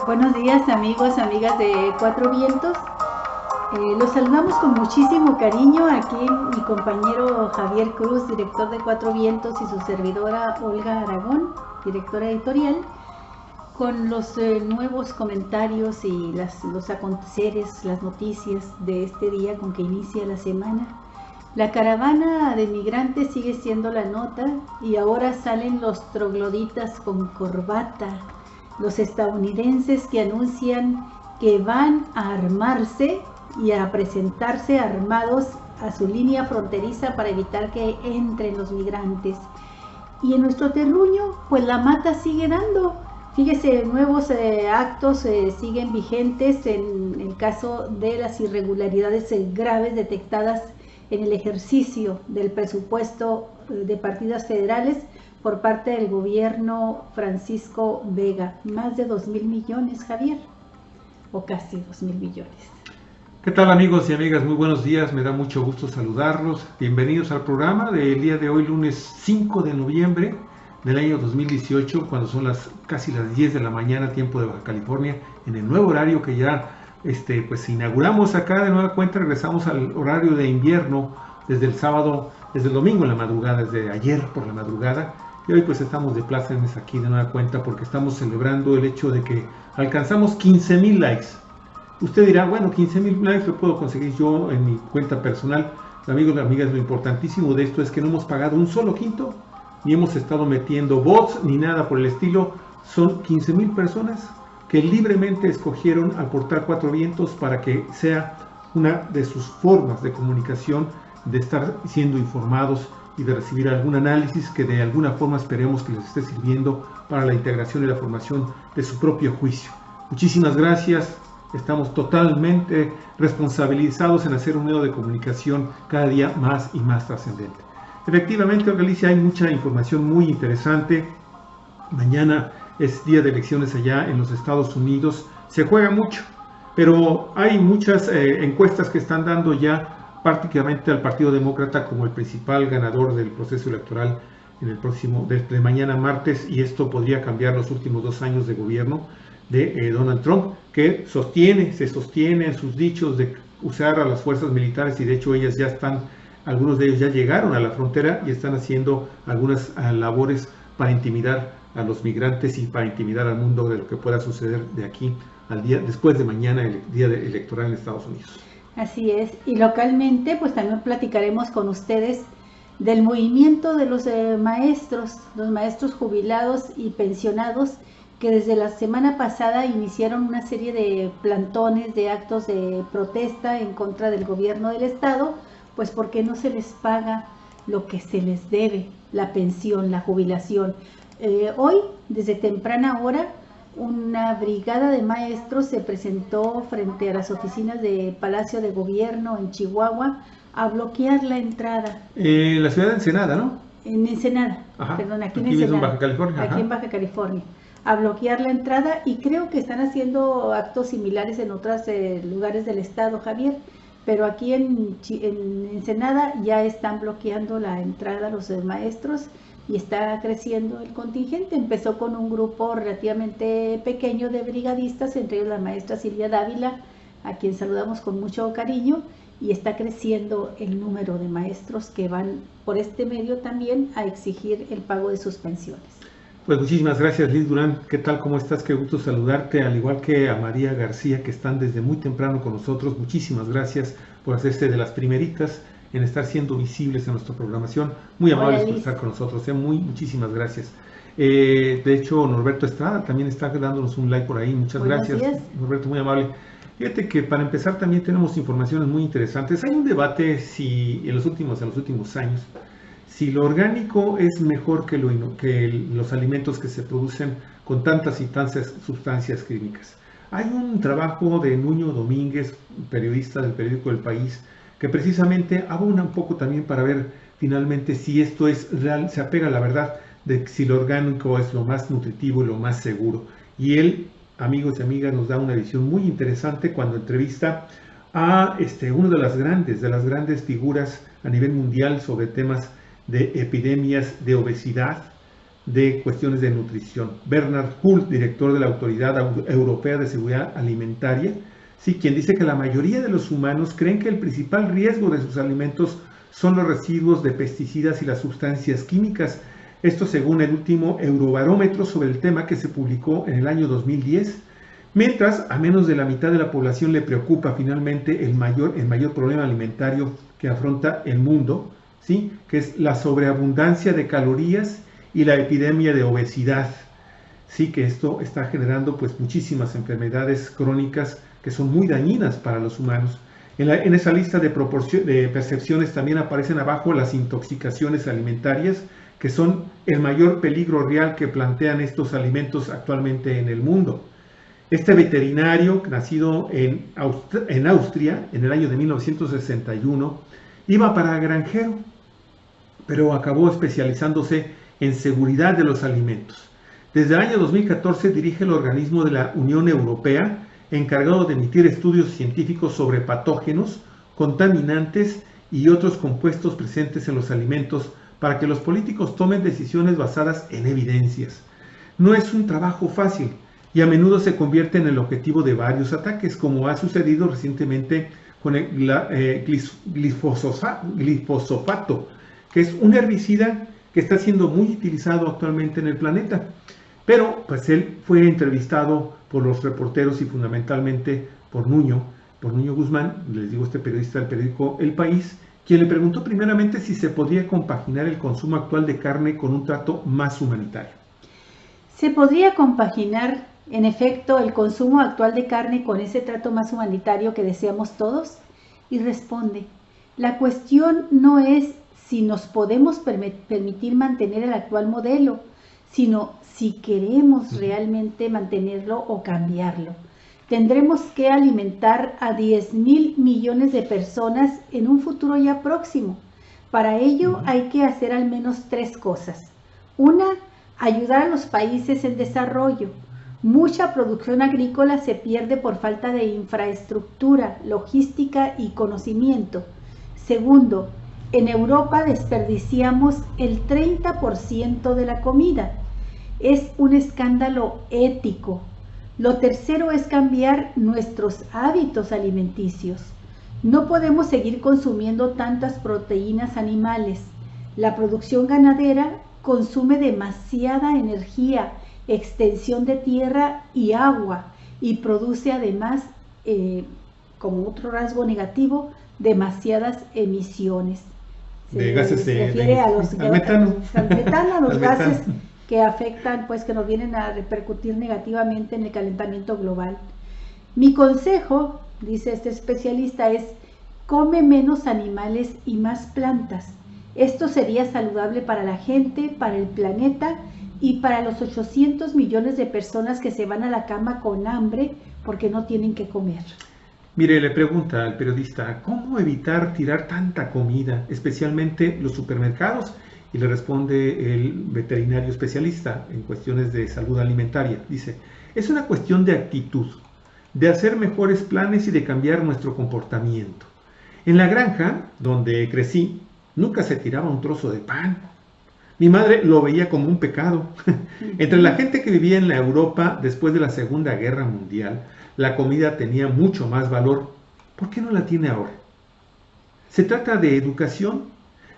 Buenos días amigos, amigas de Cuatro Vientos. Los saludamos con muchísimo cariño. Aquí mi compañero Javier Cruz, director de Cuatro Vientos, y su servidora Olga Aragón, directora editorial, con los nuevos comentarios y los aconteceres, las noticias de este día con que inicia la semana. La caravana de migrantes sigue siendo la nota y ahora salen los trogloditas con corbata, los estadounidenses que anuncian que van a armarse y a presentarse armados a su línea fronteriza para evitar que entren los migrantes. Y en nuestro terruño, pues la mata sigue dando. Fíjese, nuevos actos siguen vigentes en el caso de las irregularidades graves detectadas en el ejercicio del presupuesto de partidas federales por parte del gobierno Francisco Vega. Más de 2,000 millones, Javier, o casi 2,000 millones. ¿Qué tal amigos y amigas? Muy buenos días, me da mucho gusto saludarlos. Bienvenidos al programa del día de hoy, lunes 5 de noviembre del año 2018, cuando son casi las 10 de la mañana, tiempo de Baja California, en el nuevo horario que ya pues inauguramos acá de nueva cuenta. Regresamos al horario de invierno desde el domingo en la madrugada, desde ayer por la madrugada, y hoy pues estamos de plácemes aquí de nueva cuenta porque estamos celebrando el hecho de que alcanzamos 15,000 likes. Usted dirá, bueno, 15,000 likes lo puedo conseguir yo en mi cuenta personal. Amigos y amigas, lo importantísimo de esto es que no hemos pagado un solo quinto, ni hemos estado metiendo bots, ni nada por el estilo. Son 15,000 personas que libremente escogieron al portal Cuatro Vientos para que sea una de sus formas de comunicación, de estar siendo informados y de recibir algún análisis que de alguna forma esperemos que les esté sirviendo para la integración y la formación de su propio juicio. Muchísimas gracias. Estamos totalmente responsabilizados en hacer un medio de comunicación cada día más y más trascendente. Efectivamente, Galicia, hay mucha información muy interesante. Mañana es día de elecciones allá en los Estados Unidos. Se juega mucho, pero hay muchas encuestas que están dando ya prácticamente al Partido Demócrata como el principal ganador del proceso electoral en el próximo, de mañana martes, y esto podría cambiar los últimos 2 años de gobierno de Donald Trump, que se sostiene en sus dichos de usar a las fuerzas militares, y de hecho algunos de ellos ya llegaron a la frontera y están haciendo algunas labores para intimidar a los migrantes y para intimidar al mundo de lo que pueda suceder de aquí al día después de mañana, el día electoral en Estados Unidos. Así es, y localmente pues también platicaremos con ustedes del movimiento de los maestros jubilados y pensionados, que desde la semana pasada iniciaron una serie de plantones, de actos de protesta en contra del gobierno del estado, pues porque no se les paga lo que se les debe, la pensión, la jubilación. Hoy, desde temprana hora, una brigada de maestros se presentó frente a las oficinas de Palacio de Gobierno en Chihuahua a bloquear la entrada. La ciudad de Ensenada, ¿no? En Ensenada, ajá, perdón, aquí en Ensenada, en Baja California, aquí en Baja California, a bloquear la entrada, y creo que están haciendo actos similares en otros lugares del estado, Javier, pero aquí en Ensenada ya están bloqueando la entrada los maestros y está creciendo el contingente. Empezó con un grupo relativamente pequeño de brigadistas, entre ellos la maestra Silvia Dávila, a quien saludamos con mucho cariño, y está creciendo el número de maestros que van por este medio también a exigir el pago de sus pensiones. Pues muchísimas gracias, Liz Durán. ¿Qué tal? ¿Cómo estás? Qué gusto saludarte, al igual que a María García, que están desde muy temprano con nosotros. Muchísimas gracias por hacerse de las primeritas en estar siendo visibles en nuestra programación. Muy amables por estar con nosotros. Muchísimas gracias. De hecho, Norberto Estrada también está dándonos un like por ahí. Muchas gracias, Norberto, muy amable. Fíjate que para empezar también tenemos informaciones muy interesantes. Hay un debate en los últimos años, si lo orgánico es mejor que los alimentos que se producen con tantas y tantas sustancias químicas. Hay un trabajo de Nuño Domínguez, periodista del periódico El País, que precisamente abona un poco también para ver finalmente si esto es real, se apega a la verdad de si lo orgánico es lo más nutritivo y lo más seguro. Y él, amigos y amigas, nos da una visión muy interesante cuando entrevista a una de las grandes figuras a nivel mundial sobre temas de epidemias de obesidad, de cuestiones de nutrición. Bernard Hult, director de la Autoridad Europea de Seguridad Alimentaria, sí, quien dice que la mayoría de los humanos creen que el principal riesgo de sus alimentos son los residuos de pesticidas y las sustancias químicas. Esto según el último Eurobarómetro sobre el tema que se publicó en el año 2010. Mientras a menos de la mitad de la población le preocupa finalmente el mayor problema alimentario que afronta el mundo, ¿sí? Que es la sobreabundancia de calorías y la epidemia de obesidad. Sí, que esto está generando pues muchísimas enfermedades crónicas que son muy dañinas para los humanos. En esa lista de percepciones también aparecen abajo las intoxicaciones alimentarias, que son el mayor peligro real que plantean estos alimentos actualmente en el mundo. Este veterinario, nacido en Austria en el año de 1961, iba para granjero, pero acabó especializándose en seguridad de los alimentos. Desde el año 2014 dirige el organismo de la Unión Europea encargado de emitir estudios científicos sobre patógenos, contaminantes y otros compuestos presentes en los alimentos para que los políticos tomen decisiones basadas en evidencias. No es un trabajo fácil y a menudo se convierte en el objetivo de varios ataques, como ha sucedido recientemente con el glifosato, que es un herbicida que está siendo muy utilizado actualmente en el planeta. Pero pues él fue entrevistado por los reporteros y fundamentalmente por Nuño Guzmán, les digo, este periodista del periódico El País, quien le preguntó primeramente si se podría compaginar el consumo actual de carne con un trato más humanitario. ¿Se podría compaginar, en efecto, el consumo actual de carne con ese trato más humanitario que deseamos todos? Y responde, la cuestión no es si nos podemos permitir mantener el actual modelo, sino si queremos realmente mantenerlo o cambiarlo. Tendremos que alimentar a 10.000 millones de personas en un futuro ya próximo. Para ello hay que hacer al menos 3 cosas. Una, ayudar a los países en desarrollo. Mucha producción agrícola se pierde por falta de infraestructura, logística y conocimiento. Segundo, en Europa desperdiciamos el 30% de la comida. Es un escándalo ético. Lo tercero es cambiar nuestros hábitos alimenticios. No podemos seguir consumiendo tantas proteínas animales. La producción ganadera consume demasiada energía, extensión de tierra y agua y produce además, como otro rasgo negativo, demasiadas emisiones. De gases se refiere a los metano. Al metano, a los gases que afectan, pues que nos vienen a repercutir negativamente en el calentamiento global. Mi consejo, dice este especialista, es come menos animales y más plantas. Esto sería saludable para la gente, para el planeta y para los 800 millones de personas que se van a la cama con hambre porque no tienen que comer. Mire, le pregunta al periodista, ¿cómo evitar tirar tanta comida, especialmente los supermercados? Y le responde el veterinario especialista en cuestiones de salud alimentaria. Dice, es una cuestión de actitud, de hacer mejores planes y de cambiar nuestro comportamiento. En la granja, donde crecí, nunca se tiraba un trozo de pan. Mi madre lo veía como un pecado. Entre la gente que vivía en la Europa después de la Segunda Guerra Mundial, la comida tenía mucho más valor. ¿Por qué no la tiene ahora? Se trata de educación,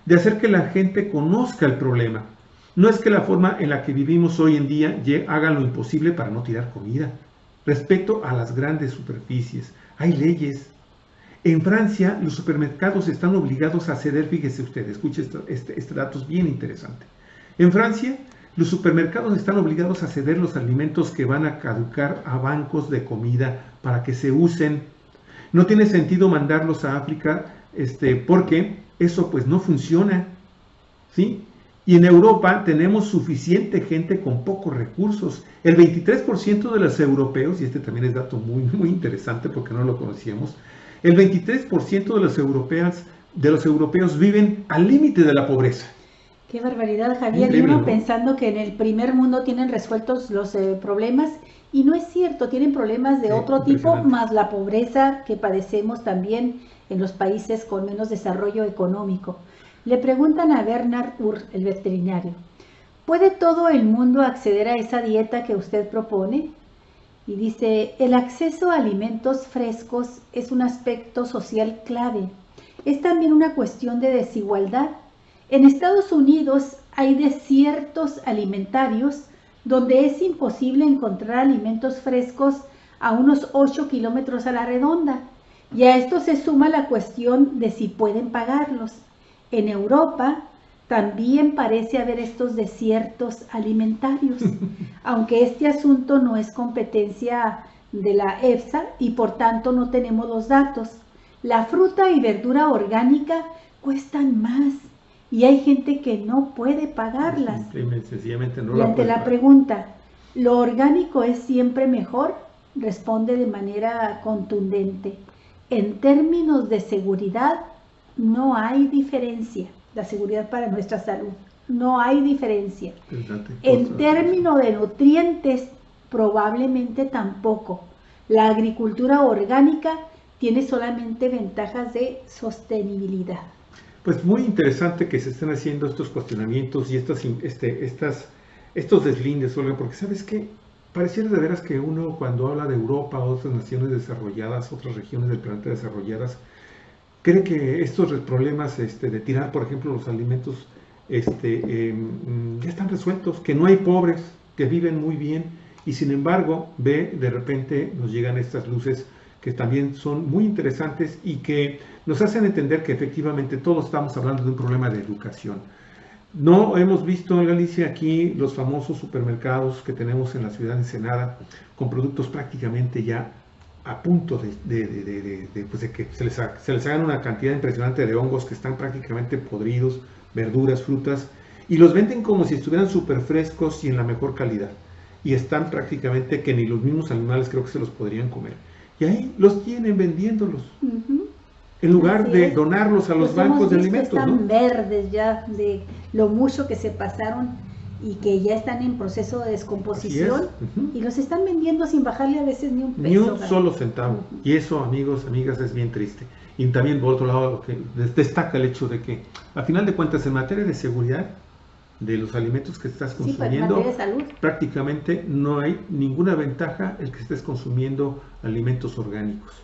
de hacer que la gente conozca el problema. No es que la forma en la que vivimos hoy en día haga lo imposible para no tirar comida. Respecto a las grandes superficies, hay leyes. En Francia, los supermercados están obligados a ceder, fíjese usted, escuche este dato es bien interesante. En Francia, los supermercados están obligados a ceder los alimentos que van a caducar a bancos de comida para que se usen. No tiene sentido mandarlos a África porque eso pues no funciona, ¿sí? Y en Europa tenemos suficiente gente con pocos recursos. El 23% de los europeos, y este también es dato muy, muy interesante porque no lo conocíamos, el 23% de los europeos viven al límite de la pobreza. Qué barbaridad, Javier. Increíble, y uno, ¿no?, pensando que en el primer mundo tienen resueltos los problemas, y no es cierto, tienen problemas de otro tipo, más la pobreza que padecemos también en los países con menos desarrollo económico. Le preguntan a Bernard Hult, el veterinario, ¿puede todo el mundo acceder a esa dieta que usted propone? Y dice, el acceso a alimentos frescos es un aspecto social clave. Es también una cuestión de desigualdad. En Estados Unidos hay desiertos alimentarios donde es imposible encontrar alimentos frescos a unos 8 kilómetros a la redonda. Y a esto se suma la cuestión de si pueden pagarlos. En Europa también parece haber estos desiertos alimentarios, aunque este asunto no es competencia de la EFSA y por tanto no tenemos los datos. La fruta y verdura orgánica cuestan más y hay gente que no puede pagarlas. Sencillamente no y la ante puede la pagar. pregunta, ¿lo orgánico es siempre mejor? Responde de manera contundente. En términos de seguridad, no hay diferencia. La seguridad para nuestra salud. No hay diferencia. En términos de nutrientes, probablemente tampoco. La agricultura orgánica tiene solamente ventajas de sostenibilidad. Pues muy interesante que se estén haciendo estos cuestionamientos y estos deslindes, Olga, porque ¿sabes qué? Pareciera de veras que uno cuando habla de Europa, otras naciones desarrolladas, otras regiones del planeta desarrolladas, cree que estos problemas de tirar, por ejemplo, los alimentos ya están resueltos, que no hay pobres, que viven muy bien, y sin embargo, de repente nos llegan estas luces que también son muy interesantes y que nos hacen entender que efectivamente todos estamos hablando de un problema de educación. No hemos visto en Galicia aquí los famosos supermercados que tenemos en la ciudad de Ensenada con productos prácticamente ya a punto de que se les hagan una cantidad impresionante de hongos que están prácticamente podridos, verduras, frutas, y los venden como si estuvieran súper frescos y en la mejor calidad. Y están prácticamente que ni los mismos animales creo que se los podrían comer. Y ahí los tienen vendiéndolos. En lugar de donarlos a los bancos de alimentos. Están verdes ya de lo mucho que se pasaron y que ya están en proceso de descomposición y los están vendiendo sin bajarle a veces ni un peso. Ni un solo centavo. Y eso, amigos, amigas, es bien triste. Y también, por otro lado, lo que destaca el hecho de que, a final de cuentas, en materia de seguridad de los alimentos que estás consumiendo, en materia de salud, prácticamente no hay ninguna ventaja el que estés consumiendo alimentos orgánicos.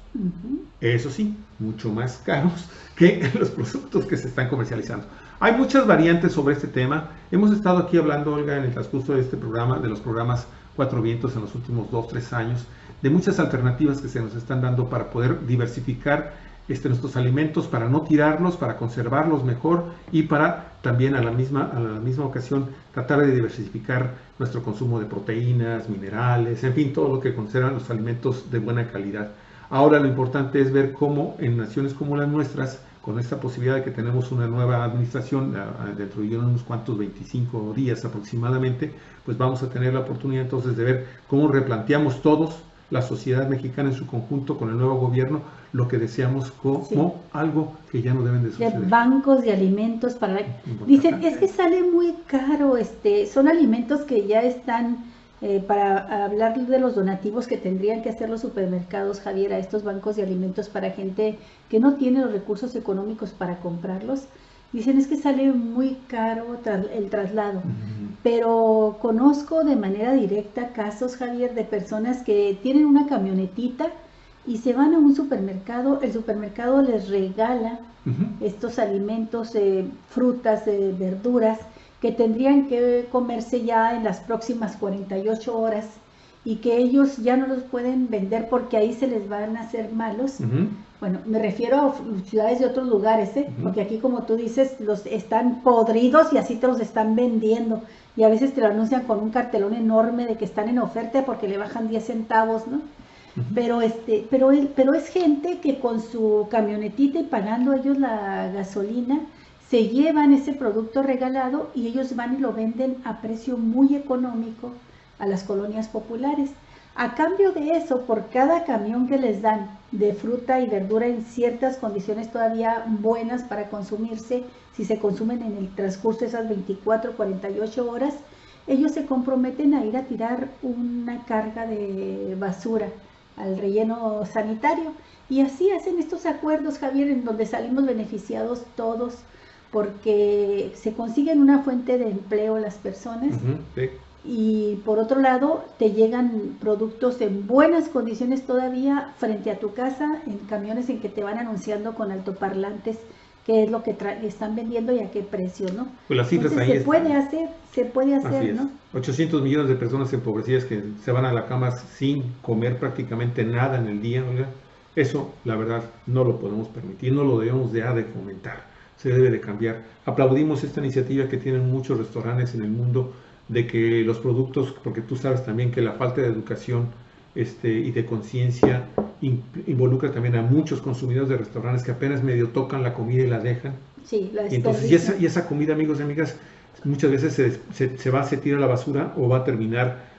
Eso sí, mucho más caros que los productos que se están comercializando. Hay muchas variantes sobre este tema. Hemos estado aquí hablando, Olga, en el transcurso de este programa, de los programas Cuatro Vientos en los últimos 2-3 años, de muchas alternativas que se nos están dando para poder diversificar nuestros alimentos, para no tirarlos, para conservarlos mejor y para también a la misma ocasión tratar de diversificar nuestro consumo de proteínas, minerales, en fin, todo lo que conservan los alimentos de buena calidad. Ahora lo importante es ver cómo en naciones como las nuestras, con esta posibilidad de que tenemos una nueva administración dentro de unos cuantos 25 días aproximadamente, pues vamos a tener la oportunidad entonces de ver cómo replanteamos todos, la sociedad mexicana en su conjunto con el nuevo gobierno, lo que deseamos como algo que ya no deben de suceder. De bancos de alimentos para... Dicen, es que sale muy caro, son alimentos que ya están... para hablar de los donativos que tendrían que hacer los supermercados, Javier, a estos bancos de alimentos para gente que no tiene los recursos económicos para comprarlos, dicen es que sale muy caro el traslado, pero conozco de manera directa casos, Javier, de personas que tienen una camionetita y se van a un supermercado, el supermercado les regala estos alimentos, frutas, verduras, que tendrían que comerse ya en las próximas 48 horas y que ellos ya no los pueden vender porque ahí se les van a hacer malos. Bueno, me refiero a ciudades de otros lugares, porque aquí, como tú dices, los están podridos y así te los están vendiendo. Y a veces te lo anuncian con un cartelón enorme de que están en oferta porque le bajan 10 centavos, ¿no? Pero es gente que con su camionetita y pagando ellos la gasolina, se llevan ese producto regalado y ellos van y lo venden a precio muy económico a las colonias populares. A cambio de eso, por cada camión que les dan de fruta y verdura en ciertas condiciones todavía buenas para consumirse, si se consumen en el transcurso de esas 24, 48 horas, ellos se comprometen a ir a tirar una carga de basura al relleno sanitario. Y así hacen estos acuerdos, Javier, en donde salimos beneficiados todos, porque se consiguen una fuente de empleo las personas. Sí. Y por otro lado, te llegan productos en buenas condiciones todavía frente a tu casa, en camiones en que te van anunciando con altoparlantes qué es lo que están vendiendo y a qué precio, ¿no? Pues las cifras entonces, ahí se puede hacer, ¿no? 800 millones de personas empobrecidas que se van a la cama sin comer prácticamente nada en el día, ¿verdad? Eso, la verdad, no lo podemos permitir, no lo debemos de fomentar, se debe de cambiar. Aplaudimos esta iniciativa que tienen muchos restaurantes en el mundo, de que los productos, porque tú sabes también que la falta de educación y de conciencia involucra también a muchos consumidores de restaurantes que apenas medio tocan la comida y la dejan. Sí, la entonces, y esa comida, amigos y amigas, muchas veces se tira a la basura o va a terminar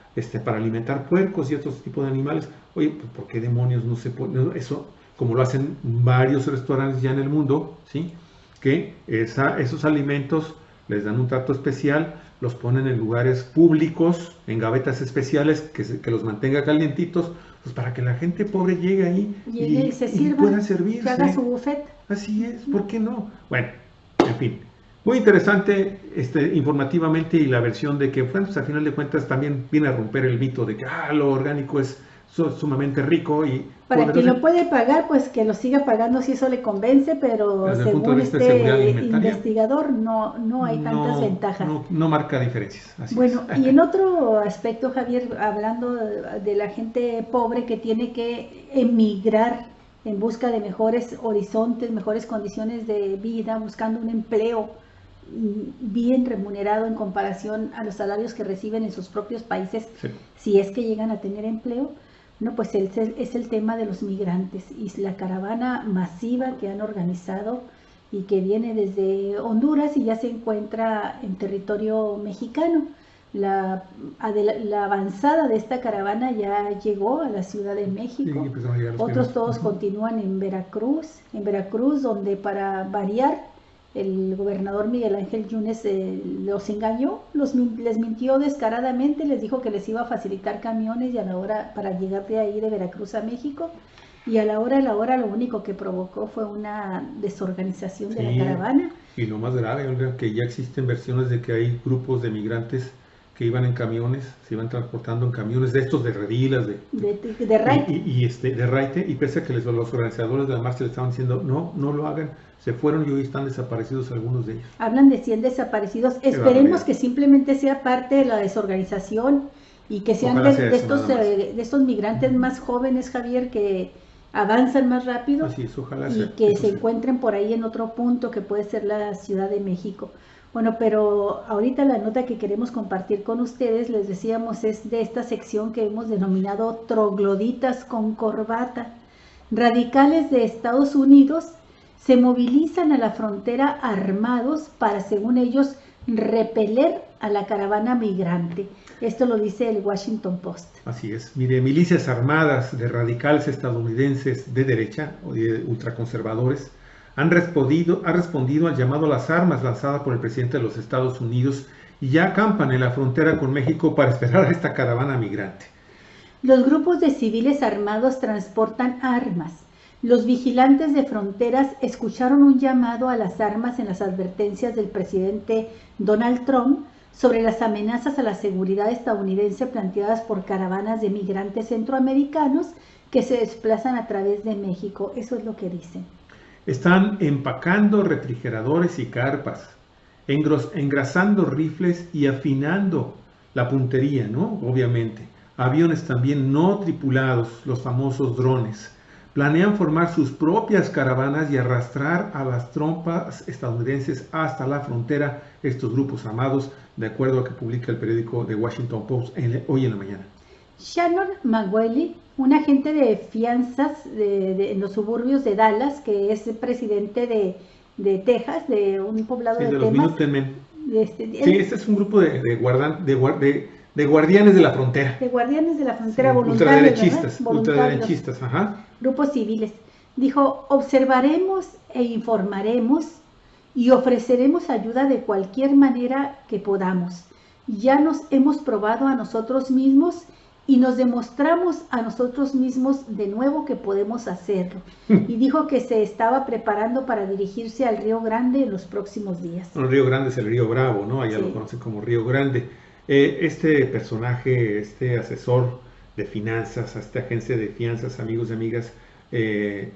para alimentar puercos y otros tipos de animales. Oye, pues ¿por qué demonios no se puede? Eso, como lo hacen varios restaurantes ya en el mundo, ¿sí? Que esos alimentos les dan un trato especial, los ponen en lugares públicos, en gavetas especiales, que los mantenga calientitos, pues para que la gente pobre llegue ahí y se sirva, pueda servirse. Que haga su buffet. Así es, ¿por qué no? Bueno, en fin, muy interesante informativamente, y la versión de que, bueno, pues a final de cuentas también viene a romper el mito de que lo orgánico es sumamente rico. Y para quien lo puede pagar, pues que lo siga pagando si eso le convence, pero según este investigador no hay tantas ventajas. No marca diferencias. Así bueno, y en otro aspecto, Javier, hablando de la gente pobre que tiene que emigrar en busca de mejores horizontes, mejores condiciones de vida, buscando un empleo bien remunerado en comparación a los salarios que reciben en sus propios países, sí, si es que llegan a tener empleo. No, pues es el tema de los migrantes y la caravana masiva que han organizado y que viene desde Honduras y ya se encuentra en territorio mexicano. La avanzada de esta caravana ya llegó a la Ciudad de México. Sí, otros todos continúan en Veracruz, donde para variar el gobernador Miguel Ángel Yunes los engañó, les mintió descaradamente, les dijo que les iba a facilitar camiones y a la hora para llegar de ahí de Veracruz a México, y a la hora lo único que provocó fue una desorganización de la caravana. Y lo más grave, Olga, que ya existen versiones de que hay grupos de migrantes que iban en camiones, se iban transportando en camiones de estos de redilas, de raite. De raite, y pese a que los organizadores de la marcha le estaban diciendo no lo hagan, se fueron y hoy están desaparecidos algunos de ellos. Hablan de 100 desaparecidos. Esperemos que simplemente sea parte de la desorganización y que sean de estos migrantes más jóvenes, Javier, que avanzan más rápido. Así es, ojalá y que se encuentren por ahí en otro punto que puede ser la Ciudad de México. Bueno, pero ahorita la nota que queremos compartir con ustedes, les decíamos, es de esta sección que hemos denominado trogloditas con corbata. Radicales de Estados Unidos se movilizan a la frontera armados para, según ellos, repeler a la caravana migrante. Esto lo dice el Washington Post. Así es. Mire, milicias armadas de radicales estadounidenses de derecha o de ultraconservadores han respondido al llamado a las armas lanzada por el presidente de los Estados Unidos y ya acampan en la frontera con México para esperar a esta caravana migrante. Los grupos de civiles armados transportan armas. Los vigilantes de fronteras escucharon un llamado a las armas en las advertencias del presidente Donald Trump sobre las amenazas a la seguridad estadounidense planteadas por caravanas de migrantes centroamericanos que se desplazan a través de México. Eso es lo que dicen. Están empacando refrigeradores y carpas, engrasando rifles y afinando la puntería, ¿no? Obviamente. Aviones también no tripulados, los famosos drones. Planean formar sus propias caravanas y arrastrar a las tropas estadounidenses hasta la frontera, estos grupos armados, de acuerdo a lo que publica el periódico The Washington Post hoy en la mañana. Shannon McWiley, un agente de fianzas en los suburbios de Dallas, que es presidente de Texas, de un poblado de los Temas. Este es un grupo de guardianes de la frontera. De guardianes de la frontera, voluntarios. Ultraderechistas, ajá. Grupos civiles. Dijo, observaremos e informaremos y ofreceremos ayuda de cualquier manera que podamos. Ya nos hemos probado a nosotros mismos y nos demostramos a nosotros mismos de nuevo que podemos hacerlo. Y dijo que se estaba preparando para dirigirse al Río Grande en los próximos días. El Río Grande es el Río Bravo, ¿no? Allá Sí. lo conocen como Río Grande. Este personaje, este asesor de finanzas, esta agencia de fianzas, amigos y amigas, Shannon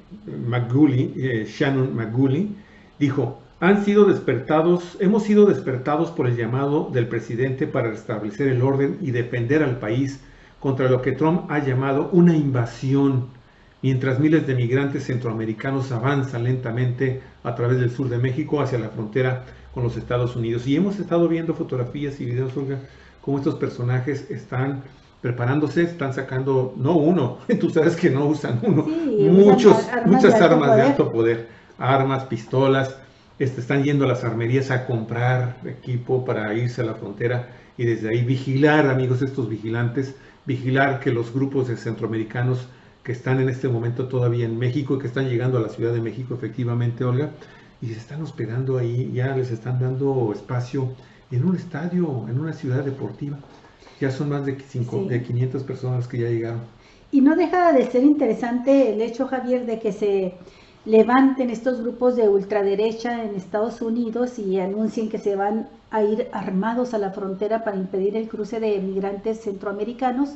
McGooley, dijo: hemos sido despertados por el llamado del presidente para restablecer el orden y defender al país contra lo que Trump ha llamado una invasión, mientras miles de migrantes centroamericanos avanzan lentamente a través del sur de México hacia la frontera con los Estados Unidos. Y hemos estado viendo fotografías y videos, Olga, cómo estos personajes están preparándose, están sacando, no uno, tú sabes que no usan uno, Sí, muchas armas de alto poder, armas, pistolas, están yendo a las armerías a comprar equipo para irse a la frontera y desde ahí vigilar, amigos, estos vigilantes, vigilar que los grupos de centroamericanos que están en este momento todavía en México y que están llegando a la Ciudad de México, efectivamente, Olga, y se están hospedando ahí, ya les están dando espacio en un estadio, en una ciudad deportiva. Ya son más de 500 personas que ya llegaron. Y no deja de ser interesante el hecho, Javier, de que se levanten estos grupos de ultraderecha en Estados Unidos y anuncien que se van a ir armados a la frontera para impedir el cruce de migrantes centroamericanos,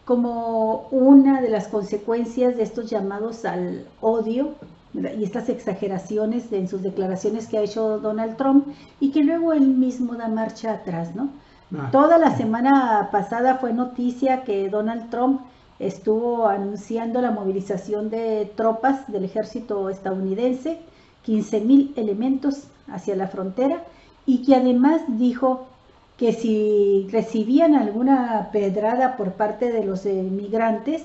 como una de las consecuencias de estos llamados al odio, ¿verdad? Y estas exageraciones en sus declaraciones que ha hecho Donald Trump y que luego él mismo da marcha atrás, ¿no? Toda la semana pasada fue noticia que Donald Trump estuvo anunciando la movilización de tropas del ejército estadounidense, 15,000 elementos hacia la frontera, y que además dijo que si recibían alguna pedrada por parte de los migrantes,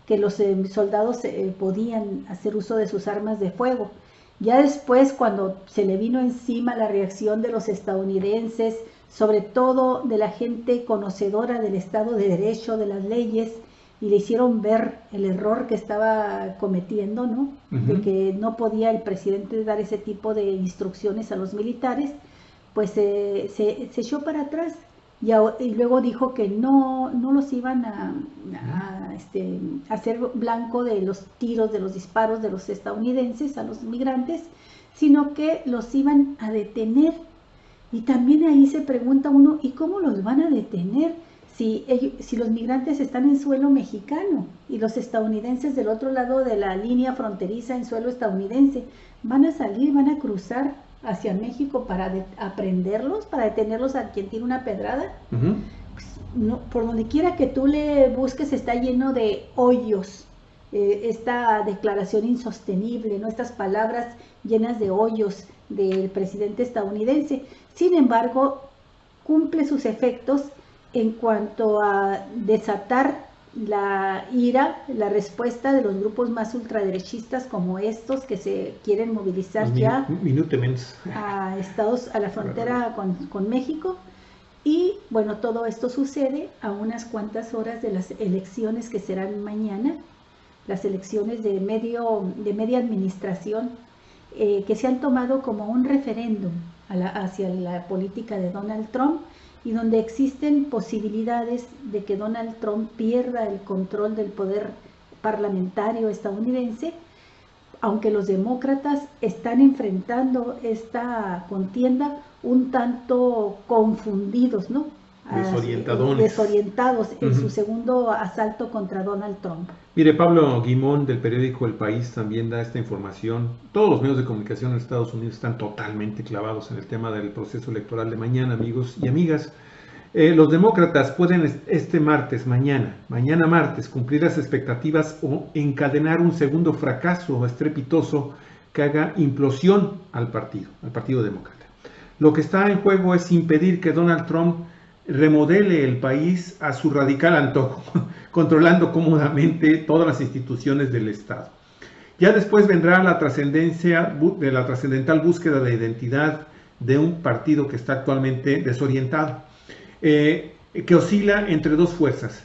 que los soldados podían hacer uso de sus armas de fuego. Ya después, cuando se le vino encima la reacción de los estadounidenses, sobre todo de la gente conocedora del Estado de Derecho, de las leyes, y le hicieron ver el error que estaba cometiendo, ¿no? De que no podía el presidente dar ese tipo de instrucciones a los militares, pues se echó para atrás y luego dijo que no los iban a hacer blanco de los tiros, de los disparos de los estadounidenses a los migrantes, sino que los iban a detener. Y también ahí se pregunta uno, ¿y cómo los van a detener si los migrantes están en suelo mexicano y los estadounidenses del otro lado de la línea fronteriza en suelo estadounidense? ¿Van a salir, van a cruzar hacia México para aprenderlos, para detenerlos a quien tiene una pedrada? Pues, no, por donde quiera que tú le busques está lleno de hoyos. Esta declaración insostenible, ¿no? Estas palabras llenas de hoyos del presidente estadounidense. Sin embargo, cumple sus efectos en cuanto a desatar la ira, la respuesta de los grupos más ultraderechistas como estos que se quieren movilizar ya a la frontera con México. Y bueno, todo esto sucede a unas cuantas horas de las elecciones que serán mañana, las elecciones de media administración, que se han tomado como un referéndum hacia la política de Donald Trump, y donde existen posibilidades de que Donald Trump pierda el control del poder parlamentario estadounidense, aunque los demócratas están enfrentando esta contienda un tanto confundidos, ¿no? Desorientados en su segundo asalto contra Donald Trump. Mire, Pablo Guimón del periódico El País también da esta información. Todos los medios de comunicación en Estados Unidos están totalmente clavados en el tema del proceso electoral de mañana, amigos y amigas. Los demócratas pueden este martes, mañana martes, cumplir las expectativas o encadenar un segundo fracaso estrepitoso que haga implosión al partido demócrata. Lo que está en juego es impedir que Donald Trump remodele el país a su radical antojo, controlando cómodamente todas las instituciones del Estado. Ya después vendrá la trascendental búsqueda de identidad de un partido que está actualmente desorientado, que oscila entre dos fuerzas: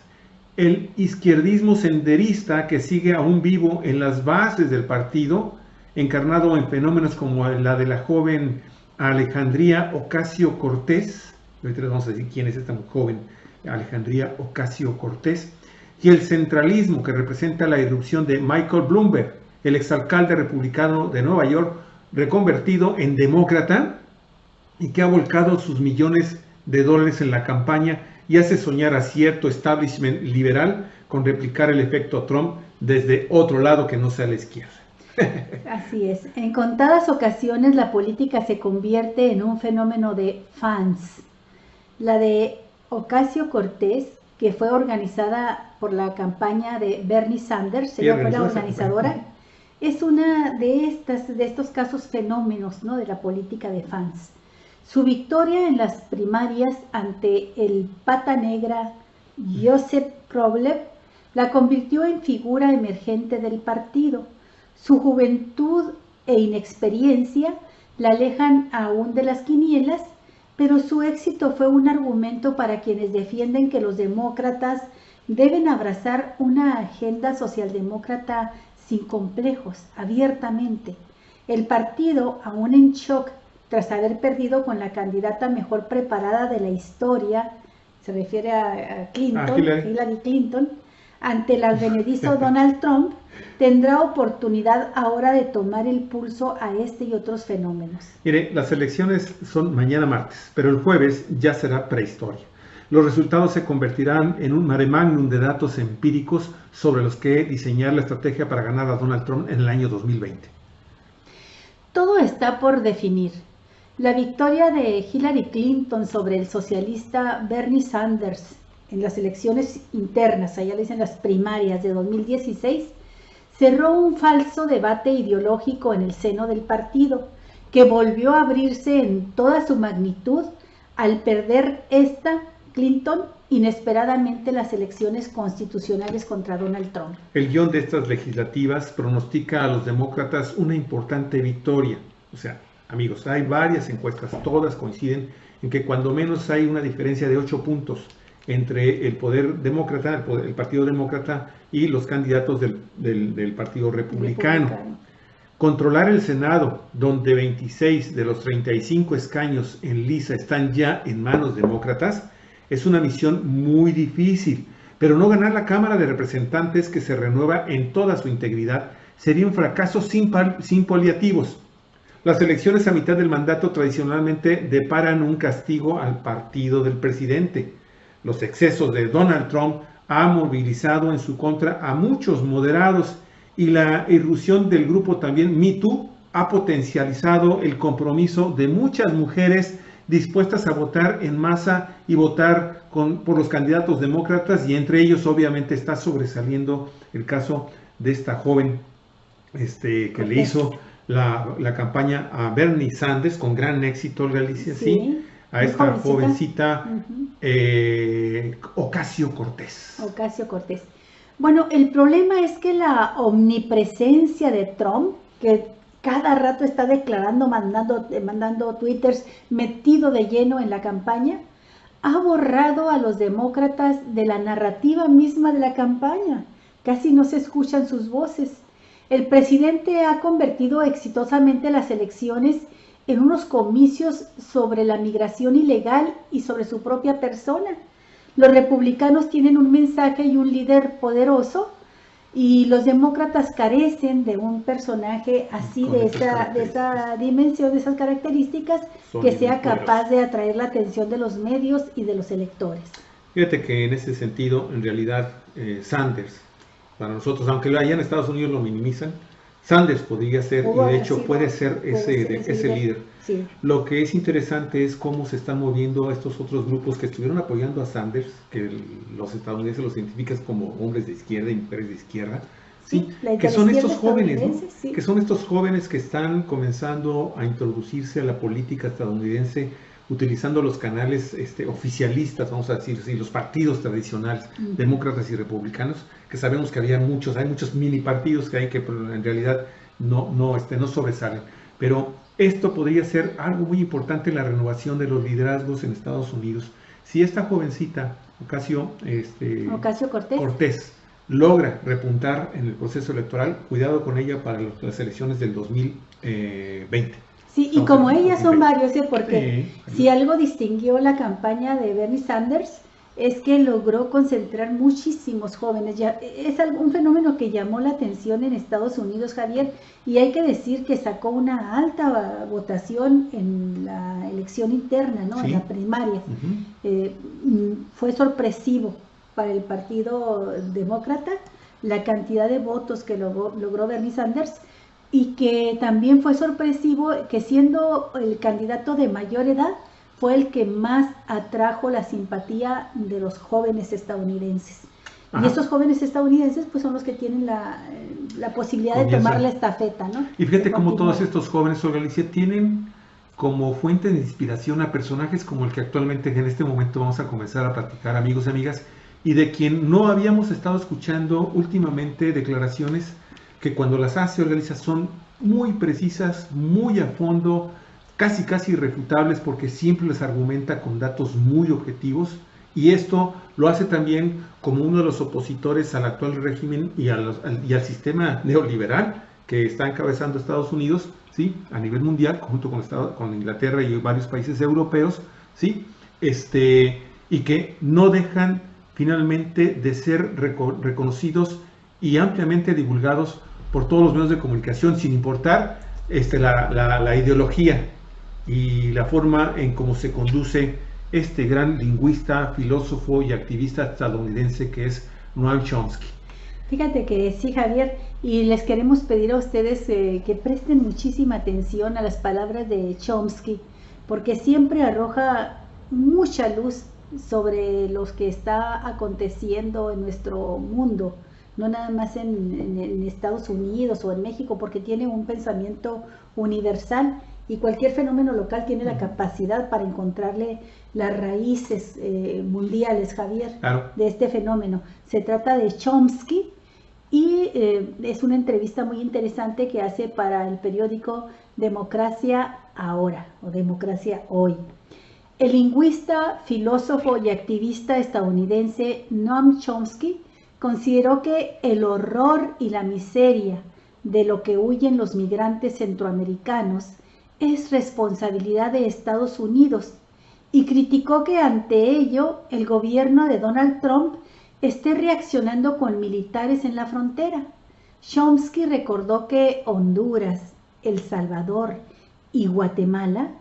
el izquierdismo senderista, que sigue aún vivo en las bases del partido, encarnado en fenómenos como la de la joven Alejandría Ocasio-Cortez. Ahorita les vamos a decir quién es esta joven Alejandría Ocasio-Cortez, y el centralismo que representa la irrupción de Michael Bloomberg, el exalcalde republicano de Nueva York, reconvertido en demócrata y que ha volcado sus millones de dólares en la campaña y hace soñar a cierto establishment liberal con replicar el efecto Trump desde otro lado que no sea la izquierda. Así es. En contadas ocasiones la política se convierte en un fenómeno de fans. La de Ocasio-Cortez, que fue organizada por la campaña de Bernie Sanders, ella fue la organizadora, es una de estos casos fenómenos, ¿no?, de la política de fans. Su victoria en las primarias ante el pata negra Joseph Roblev la convirtió en figura emergente del partido. Su juventud e inexperiencia la alejan aún de las quinielas, pero su éxito fue un argumento para quienes defienden que los demócratas deben abrazar una agenda socialdemócrata sin complejos, abiertamente. El partido, aún en shock tras haber perdido con la candidata mejor preparada de la historia, se refiere a Clinton, Hillary Clinton, ante el advenedizo Donald Trump, tendrá oportunidad ahora de tomar el pulso a este y otros fenómenos. Mire, las elecciones son mañana martes, pero el jueves ya será prehistoria. Los resultados se convertirán en un mare magnum de datos empíricos sobre los que diseñar la estrategia para ganar a Donald Trump en el año 2020. Todo está por definir. La victoria de Hillary Clinton sobre el socialista Bernie Sanders en las elecciones internas, allá le dicen las primarias de 2016, cerró un falso debate ideológico en el seno del partido, que volvió a abrirse en toda su magnitud al perder Clinton inesperadamente las elecciones constitucionales contra Donald Trump. El guión de estas legislativas pronostica a los demócratas una importante victoria. O sea, amigos, hay varias encuestas, todas coinciden en que cuando menos hay una diferencia de 8 puntos entre el poder demócrata, el partido demócrata y los candidatos del partido republicano. Controlar el Senado, donde 26 de los 35 escaños en lisa están ya en manos demócratas, es una misión muy difícil, pero no ganar la Cámara de Representantes, que se renueva en toda su integridad, sería un fracaso sin paliativos. Las elecciones a mitad del mandato tradicionalmente deparan un castigo al partido del presidente. Los excesos de Donald Trump han movilizado en su contra a muchos moderados y la irrupción del grupo también Me Too ha potencializado el compromiso de muchas mujeres dispuestas a votar en masa y votar por los candidatos demócratas, y entre ellos obviamente está sobresaliendo el caso de esta joven que le hizo la campaña a Bernie Sanders con gran éxito, Galicia, sí, a esta jovencita Ocasio-Cortez. Ocasio-Cortez. Bueno, el problema es que la omnipresencia de Trump, que cada rato está declarando, mandando twitters, metido de lleno en la campaña, ha borrado a los demócratas de la narrativa misma de la campaña. Casi no se escuchan sus voces. El presidente ha convertido exitosamente las elecciones en unos comicios sobre la migración ilegal y sobre su propia persona. Los republicanos tienen un mensaje y un líder poderoso, y los demócratas carecen de un personaje así, de esa dimensión, de esas características, que sea capaz de atraer la atención de los medios y de los electores. Fíjate que en ese sentido, en realidad, Sanders, para nosotros, aunque allá en Estados Unidos lo minimizan, Sanders podría ser, y de hecho puede ser ese líder. Sí. Lo que es interesante es cómo se están moviendo estos otros grupos que estuvieron apoyando a Sanders, que los estadounidenses los identifican como hombres de izquierda y mujeres de izquierda, ¿sí? Que son estos jóvenes, ¿no? Sí. Que son estos jóvenes que están comenzando a introducirse a la política estadounidense utilizando los canales oficialistas, vamos a decir, sí, los partidos tradicionales, demócratas y republicanos, que sabemos que hay muchos mini partidos que en realidad no sobresalen. Pero esto podría ser algo muy importante en la renovación de los liderazgos en Estados Unidos. Si esta jovencita, Ocasio-Cortez, logra repuntar en el proceso electoral, cuidado con ella para las elecciones del 2020. Sí, y como ellas son varios, porque si algo distinguió la campaña de Bernie Sanders es que logró concentrar muchísimos jóvenes. Ya, es un fenómeno que llamó la atención en Estados Unidos, Javier, y hay que decir que sacó una alta votación en la elección interna, ¿no? Sí. En la primaria. Fue sorpresivo para el Partido Demócrata la cantidad de votos que logró Bernie Sanders, y que también fue sorpresivo que, siendo el candidato de mayor edad, fue el que más atrajo la simpatía de los jóvenes estadounidenses. Ajá. Y estos jóvenes estadounidenses pues son los que tienen la posibilidad de tomar la estafeta, ¿no? Y fíjate cómo todos estos jóvenes, Olga Alicia, tienen como fuente de inspiración a personajes como el que actualmente en este momento vamos a comenzar a platicar, amigos y amigas, y de quien no habíamos estado escuchando últimamente declaraciones que cuando las hace Olga Alicia son muy precisas, muy a fondo, casi irrefutables, porque siempre les argumenta con datos muy objetivos, y esto lo hace también como uno de los opositores al actual régimen y al sistema neoliberal que está encabezando Estados Unidos, ¿sí? A nivel mundial, junto con Inglaterra y varios países europeos, ¿sí? Y que no dejan finalmente de ser reconocidos y ampliamente divulgados por todos los medios de comunicación, sin importar la ideología y la forma en cómo se conduce este gran lingüista, filósofo y activista estadounidense que es Noam Chomsky. Fíjate que sí, Javier, y les queremos pedir a ustedes que presten muchísima atención a las palabras de Chomsky, porque siempre arroja mucha luz sobre lo que está aconteciendo en nuestro mundo, no nada más en Estados Unidos o en México, porque tiene un pensamiento universal, y cualquier fenómeno local tiene la capacidad para encontrarle las raíces mundiales, Javier, claro, de este fenómeno. Se trata de Chomsky, y es una entrevista muy interesante que hace para el periódico Democracia Ahora, o Democracia Hoy. El lingüista, filósofo y activista estadounidense Noam Chomsky consideró que el horror y la miseria de lo que huyen los migrantes centroamericanos es responsabilidad de Estados Unidos, y criticó que ante ello el gobierno de Donald Trump esté reaccionando con militares en la frontera. Chomsky recordó que Honduras, El Salvador y Guatemala,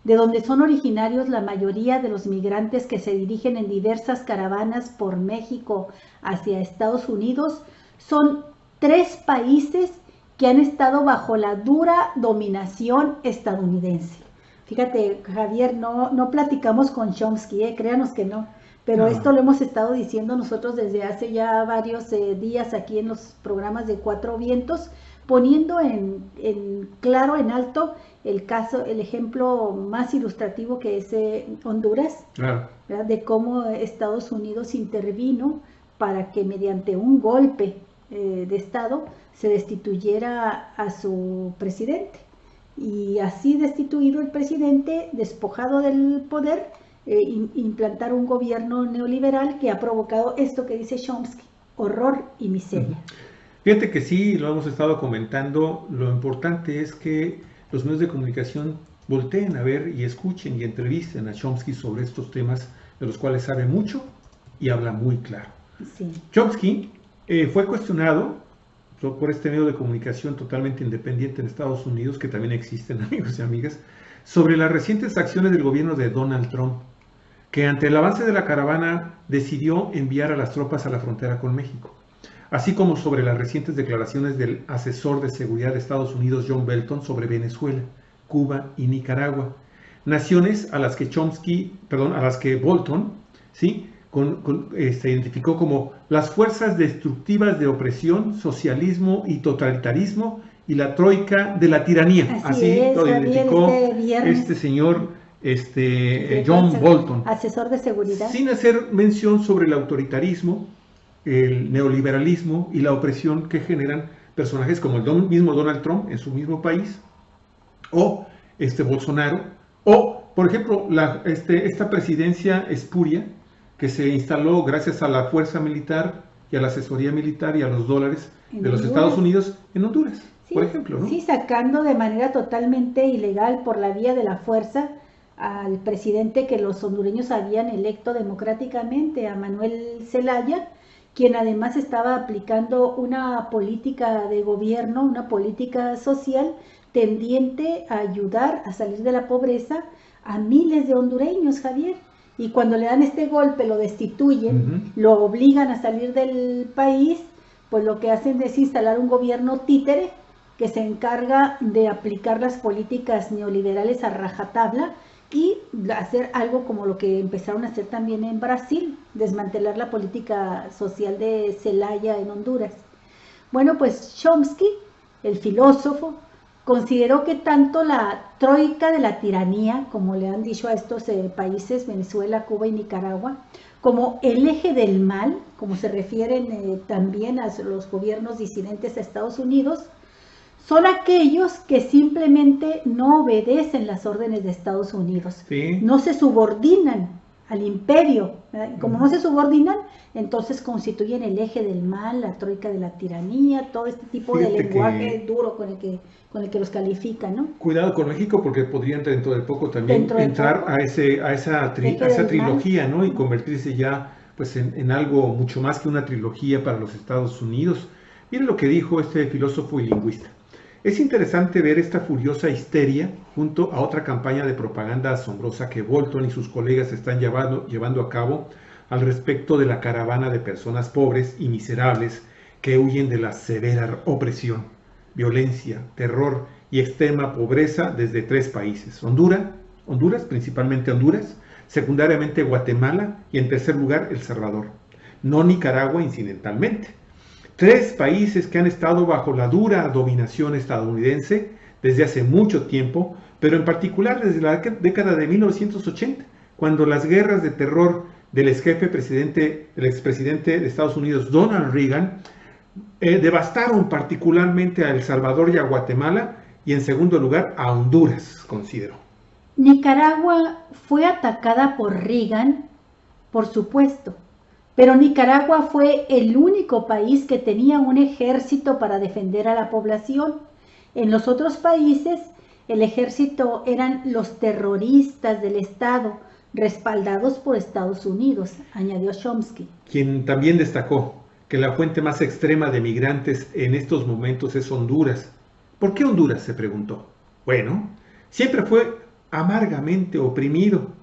de donde son originarios la mayoría de los migrantes que se dirigen en diversas caravanas por México hacia Estados Unidos, son 3 países que han estado bajo la dura dominación estadounidense. Fíjate, Javier, no platicamos con Chomsky, créanos que no, pero esto lo hemos estado diciendo nosotros desde hace ya varios días aquí en los programas de Cuatro Vientos, poniendo en claro, en alto, el ejemplo más ilustrativo que es Honduras, claro, ¿verdad? De cómo Estados Unidos intervino para que mediante un golpe de Estado se destituyera a su presidente, y así destituido el presidente, despojado del poder, implantar un gobierno neoliberal que ha provocado esto que dice Chomsky, horror y miseria. Fíjate que sí, lo hemos estado comentando, lo importante es que los medios de comunicación volteen a ver y escuchen y entrevisten a Chomsky sobre estos temas de los cuales sabe mucho y habla muy claro. Sí. Chomsky fue cuestionado por este medio de comunicación totalmente independiente en Estados Unidos, que también existen, amigos y amigas, sobre las recientes acciones del gobierno de Donald Trump, que ante el avance de la caravana decidió enviar a las tropas a la frontera con México, así como sobre las recientes declaraciones del asesor de seguridad de Estados Unidos, John Bolton, sobre Venezuela, Cuba y Nicaragua, naciones a las que Bolton, ¿sí?, se identificó como las fuerzas destructivas de opresión, socialismo y totalitarismo y la troika de la tiranía. Así lo identificó este señor John Bolton, asesor de seguridad, sin hacer mención sobre el autoritarismo, el neoliberalismo y la opresión que generan personajes como el mismo Donald Trump en su mismo país, o Bolsonaro, o por ejemplo esta presidencia espuria que se instaló gracias a la fuerza militar y a la asesoría militar y a los dólares de los Estados Unidos en Honduras, sí, por ejemplo, ¿no? Sí, sacando de manera totalmente ilegal por la vía de la fuerza al presidente que los hondureños habían electo democráticamente, a Manuel Zelaya, quien además estaba aplicando una política de gobierno, una política social tendiente a ayudar a salir de la pobreza a miles de hondureños, Javier. Y cuando le dan este golpe, lo destituyen, lo obligan a salir del país, pues lo que hacen es instalar un gobierno títere que se encarga de aplicar las políticas neoliberales a rajatabla y hacer algo como lo que empezaron a hacer también en Brasil, desmantelar la política social de Zelaya en Honduras. Bueno, pues Chomsky, el filósofo, consideró que tanto la troika de la tiranía, como le han dicho a estos países, Venezuela, Cuba y Nicaragua, como el eje del mal, como se refieren también a los gobiernos disidentes de Estados Unidos, son aquellos que simplemente no obedecen las órdenes de Estados Unidos, sí, no se subordinan al imperio, ¿verdad? Como no se subordinan, entonces constituyen el eje del mal, la troika de la tiranía, todo este tipo de lenguaje duro con el que los califican, ¿no? Cuidado con México, porque podrían dentro de poco también entrar a esa trilogía, ¿no? Y convertirse ya pues en algo mucho más que una trilogía para los Estados Unidos. Miren lo que dijo este filósofo y lingüista. Es interesante ver esta furiosa histeria junto a otra campaña de propaganda asombrosa que Bolton y sus colegas están llevando a cabo al respecto de la caravana de personas pobres y miserables que huyen de la severa opresión, violencia, terror y extrema pobreza desde 3 países: Honduras, principalmente Honduras, secundariamente Guatemala y en tercer lugar El Salvador, no Nicaragua incidentalmente. 3 países que han estado bajo la dura dominación estadounidense desde hace mucho tiempo, pero en particular desde la década de 1980, cuando las guerras de terror del expresidente de Estados Unidos, Donald Reagan, devastaron particularmente a El Salvador y a Guatemala, y en segundo lugar a Honduras, considero. Nicaragua fue atacada por Reagan, por supuesto, pero Nicaragua fue el único país que tenía un ejército para defender a la población. En los otros países, el ejército eran los terroristas del Estado, respaldados por Estados Unidos, añadió Chomsky. Quien también destacó que la fuente más extrema de migrantes en estos momentos es Honduras. ¿Por qué Honduras?, se preguntó. Bueno, siempre fue amargamente oprimido.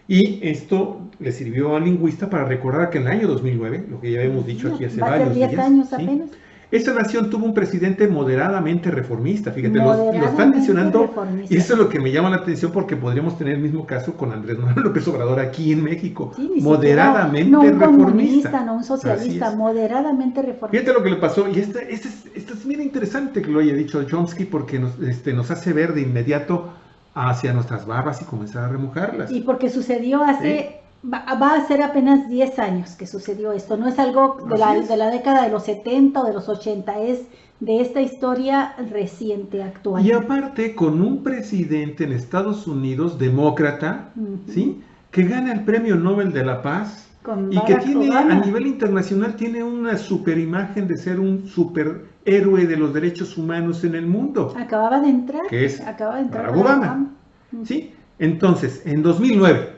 Y esto le sirvió al lingüista para recordar que en el año 2009, lo que ya hemos dicho aquí hace varios días, 10 años apenas. Esta nación tuvo un presidente moderadamente reformista, fíjate, lo están mencionando, y eso es lo que me llama la atención, porque podríamos tener el mismo caso con Andrés Manuel López Obrador aquí en México, sí, moderadamente no un reformista. Comunista, no un socialista, moderadamente reformista. Fíjate lo que le pasó, y esto es bien interesante que lo haya dicho Chomsky, porque nos hace ver de inmediato hacia nuestras barbas y comenzar a remojarlas. Y porque sucedió hace, va a ser apenas 10 años que sucedió esto, no es algo de la década de los 70 o de los 80, es de esta historia reciente, actual. Y aparte, con un presidente en Estados Unidos, demócrata, ¿sí?, que gana el Premio Nobel de la Paz, y que tiene, a nivel internacional, tiene una super imagen de ser un superhéroe de los derechos humanos en el mundo. Acababa de entrar. Que es Barack Obama. ¿Sí? Entonces, en 2009,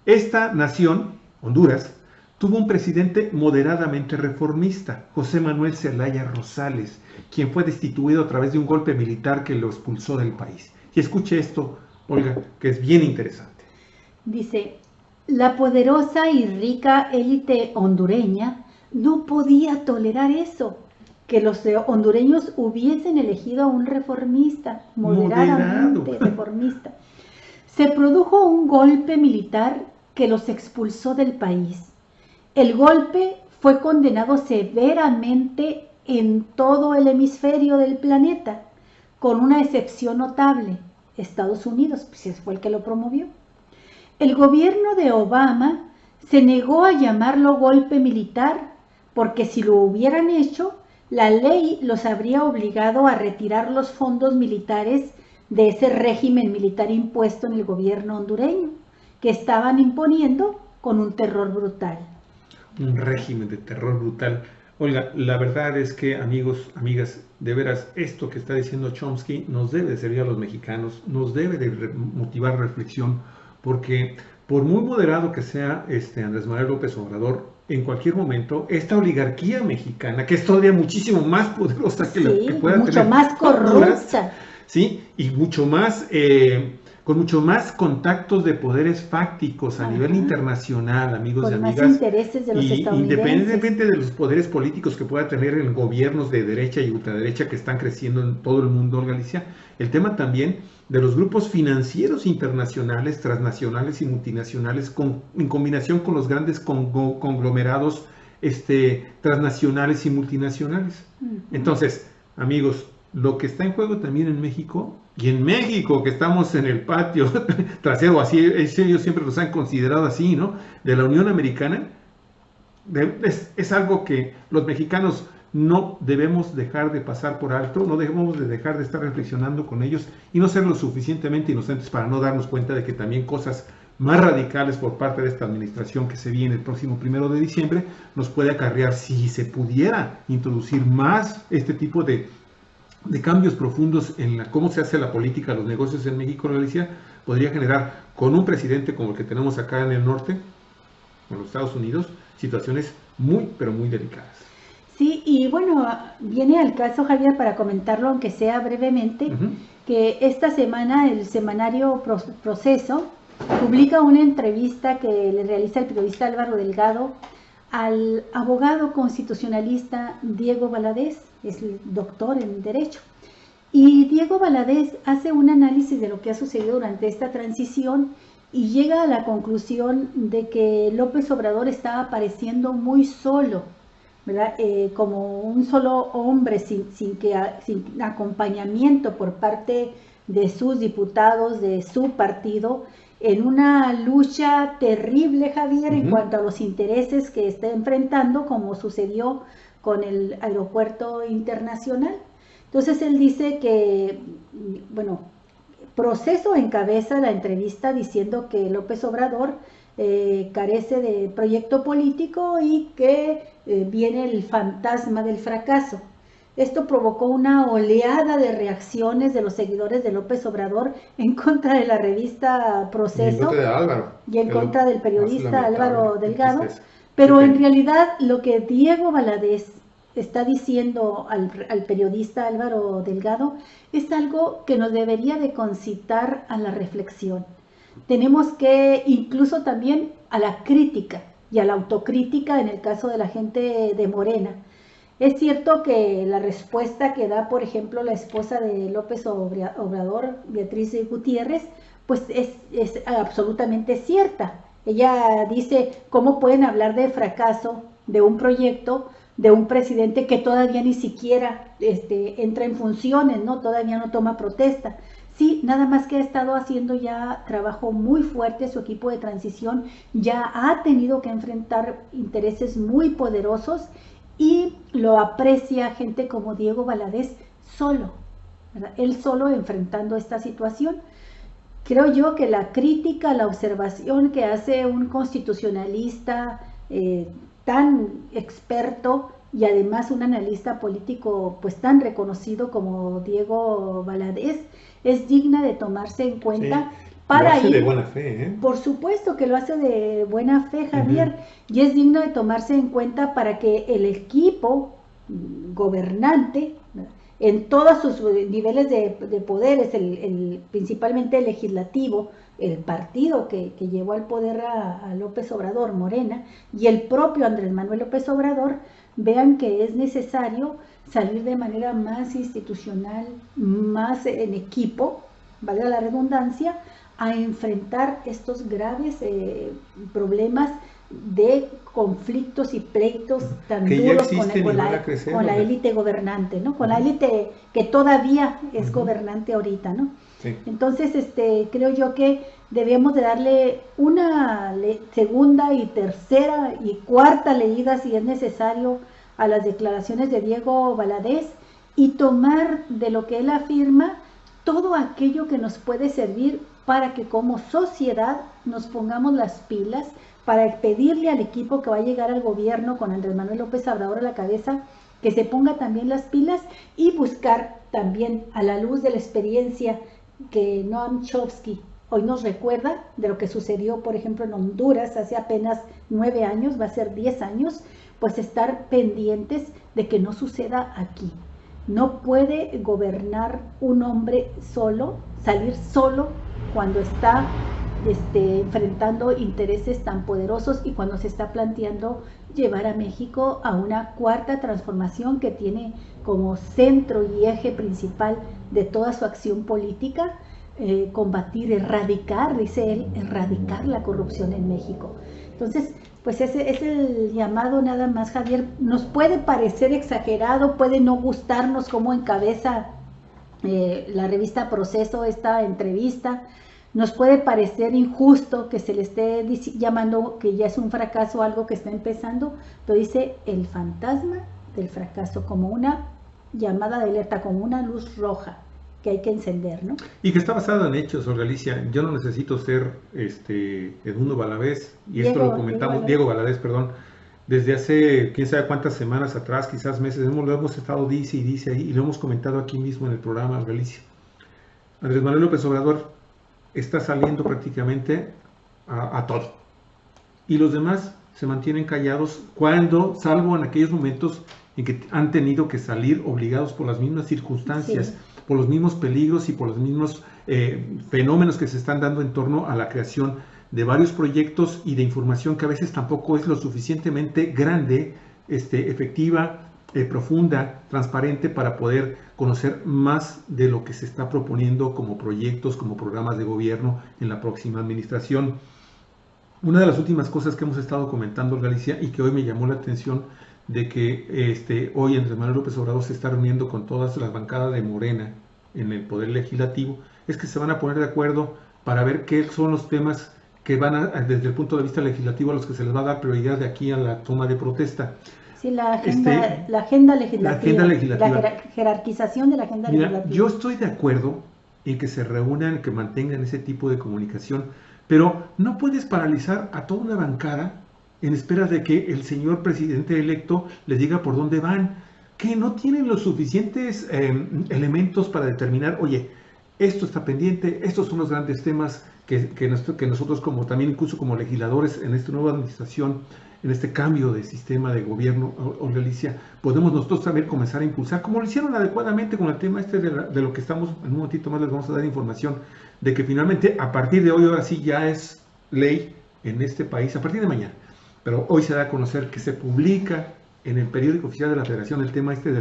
esta nación, Honduras, tuvo un presidente moderadamente reformista, José Manuel Zelaya Rosales, quien fue destituido a través de un golpe militar que lo expulsó del país. Y escuche esto, Olga, que es bien interesante. Dice: la poderosa y rica élite hondureña no podía tolerar eso, que los hondureños hubiesen elegido a un reformista, moderadamente reformista. Se produjo un golpe militar que los expulsó del país. El golpe fue condenado severamente en todo el hemisferio del planeta, con una excepción notable: Estados Unidos, pues fue el que lo promovió. El gobierno de Obama se negó a llamarlo golpe militar, porque si lo hubieran hecho, la ley los habría obligado a retirar los fondos militares de ese régimen militar impuesto en el gobierno hondureño, que estaban imponiendo con un terror brutal. Un régimen de terror brutal. Oiga, la verdad es que, amigos, amigas, de veras, esto que está diciendo Chomsky nos debe de servir a los mexicanos, nos debe de motivar reflexión, porque por muy moderado que sea Andrés Manuel López Obrador, en cualquier momento, esta oligarquía mexicana, que es todavía muchísimo más poderosa que la que pueda mucho tener más corrupta, ¿sí? Y mucho más, con mucho más contactos de poderes fácticos a nivel internacional, amigos y amigas. Con más intereses de los estadounidenses. Independientemente de los poderes políticos que pueda tener en gobiernos de derecha y ultraderecha que están creciendo en todo el mundo, Galicia, el tema también de los grupos financieros internacionales, transnacionales y multinacionales, en combinación con los grandes conglomerados transnacionales y multinacionales. Entonces, amigos, lo que está en juego también en México, y en México, que estamos en el patio trasero, así ellos siempre los han considerado así, ¿no? De la Unión Americana, es algo que los mexicanos no debemos dejar de pasar por alto, no debemos de dejar de estar reflexionando con ellos y no ser lo suficientemente inocentes para no darnos cuenta de que también cosas más radicales por parte de esta administración que se viene el próximo 1 de diciembre nos puede acarrear si se pudiera introducir más este tipo de cambios profundos en cómo se hace la política, los negocios en México, Galicia, podría generar con un presidente como el que tenemos acá en el norte, en los Estados Unidos, situaciones muy, pero muy delicadas. Sí, y bueno, viene al caso, Javier, para comentarlo, aunque sea brevemente, que esta semana el semanario Proceso publica una entrevista que le realiza el periodista Álvaro Delgado al abogado constitucionalista Diego Valadez, es doctor en Derecho. Y Diego Valadez hace un análisis de lo que ha sucedido durante esta transición y llega a la conclusión de que López Obrador estaba apareciendo muy solo, ¿verdad? Como un solo hombre sin acompañamiento por parte de sus diputados, de su partido, en una lucha terrible, Javier, en cuanto a los intereses que está enfrentando, como sucedió con el aeropuerto internacional. Entonces él dice que, bueno, Proceso encabeza la entrevista diciendo que López Obrador carece de proyecto político y que viene el fantasma del fracaso. Esto provocó una oleada de reacciones de los seguidores de López Obrador en contra de la revista Proceso y en contra del periodista Álvaro Delgado. Pero en realidad lo que Diego Valadez está diciendo al periodista Álvaro Delgado es algo que nos debería de concitar a la reflexión. Tenemos que incluso también a la crítica y a la autocrítica en el caso de la gente de Morena. Es cierto que la respuesta que da, por ejemplo, la esposa de López Obrador, Beatriz Gutiérrez, pues es absolutamente cierta. Ella dice, ¿cómo pueden hablar de fracaso de un proyecto de un presidente que todavía ni siquiera entra en funciones, ¿no? Todavía no toma protesta? Sí, nada más que ha estado haciendo ya trabajo muy fuerte, su equipo de transición ya ha tenido que enfrentar intereses muy poderosos y lo aprecia gente como Diego Valadez solo, ¿verdad? Él solo enfrentando esta situación. Creo yo que la crítica, la observación que hace un constitucionalista tan experto y además un analista político pues tan reconocido como Diego Valadez es digna de tomarse en cuenta. Sí, para lo hace de buena fe, ¿eh? Por supuesto que lo hace de buena fe, Javier, y es digno de tomarse en cuenta para que el equipo gobernante, en todos sus niveles de poderes, principalmente el legislativo, el partido que llevó al poder a López Obrador, Morena, y el propio Andrés Manuel López Obrador, vean que es necesario salir de manera más institucional, más en equipo, valga la redundancia, a enfrentar estos graves problemas de conflictos y pleitos tan que duros con la élite gobernante, ¿no? Con la élite que todavía es gobernante ahorita, ¿no? Sí. Entonces, creo yo que debemos de darle una segunda y tercera y cuarta leída, si es necesario, a las declaraciones de Diego Valadez y tomar de lo que él afirma todo aquello que nos puede servir para que como sociedad nos pongamos las pilas, para pedirle al equipo que va a llegar al gobierno con Andrés Manuel López Obrador a la cabeza, que se ponga también las pilas y buscar también, a la luz de la experiencia que Noam Chomsky hoy nos recuerda de lo que sucedió, por ejemplo, en Honduras hace apenas 9 años, va a ser 10 años, pues estar pendientes de que no suceda aquí. No puede gobernar un hombre solo, salir solo cuando está enfrentando intereses tan poderosos y cuando se está planteando llevar a México a una cuarta transformación que tiene como centro y eje principal de toda su acción política, combatir, erradicar, dice él, erradicar la corrupción en México. Entonces, pues ese es el llamado nada más, Javier. Nos puede parecer exagerado, puede no gustarnos cómo encabeza la revista Proceso esta entrevista, nos puede parecer injusto que se le esté llamando que ya es un fracaso algo que está empezando, pero dice el fantasma del fracaso como una llamada de alerta, como una luz roja que hay que encender, ¿no? Y que está basada en hechos, Olga Alicia. Yo no necesito ser Edmundo Valadez, y esto lo comentamos, Diego Valadez, perdón, desde hace quién sabe cuántas semanas atrás, quizás meses, lo hemos estado dice y dice ahí, y lo hemos comentado aquí mismo en el programa, Olga Alicia. Andrés Manuel López Obrador está saliendo prácticamente a todo. Y los demás se mantienen callados cuando, salvo en aquellos momentos en que han tenido que salir obligados por las mismas circunstancias, sí, por los mismos peligros y por los mismos fenómenos que se están dando en torno a la creación de varios proyectos y de información que a veces tampoco es lo suficientemente grande, efectiva, profunda, transparente para poder conocer más de lo que se está proponiendo como proyectos, como programas de gobierno en la próxima administración. Una de las últimas cosas que hemos estado comentando en Galicia y que hoy me llamó la atención de que hoy Andrés Manuel López Obrador se está reuniendo con todas las bancadas de Morena en el Poder Legislativo, es que se van a poner de acuerdo para ver qué son los temas que van desde el punto de vista legislativo a los que se les va a dar prioridad de aquí a la toma de protesta. Sí, la agenda legislativa. La jerarquización de la agenda legislativa. Yo estoy de acuerdo en que se reúnan, que mantengan ese tipo de comunicación, pero no puedes paralizar a toda una bancada en espera de que el señor presidente electo les diga por dónde van, que no tienen los suficientes elementos para determinar, oye, esto está pendiente, estos son los grandes temas que nosotros como también incluso como legisladores en esta nueva administración, en este cambio de sistema de gobierno, Olga Alicia, podemos nosotros también comenzar a impulsar, como lo hicieron adecuadamente con el tema de lo que estamos, en un momentito más les vamos a dar información, de que finalmente a partir de hoy, ahora sí ya es ley en este país, a partir de mañana, pero hoy se da a conocer que se publica en el periódico oficial de la Federación el tema de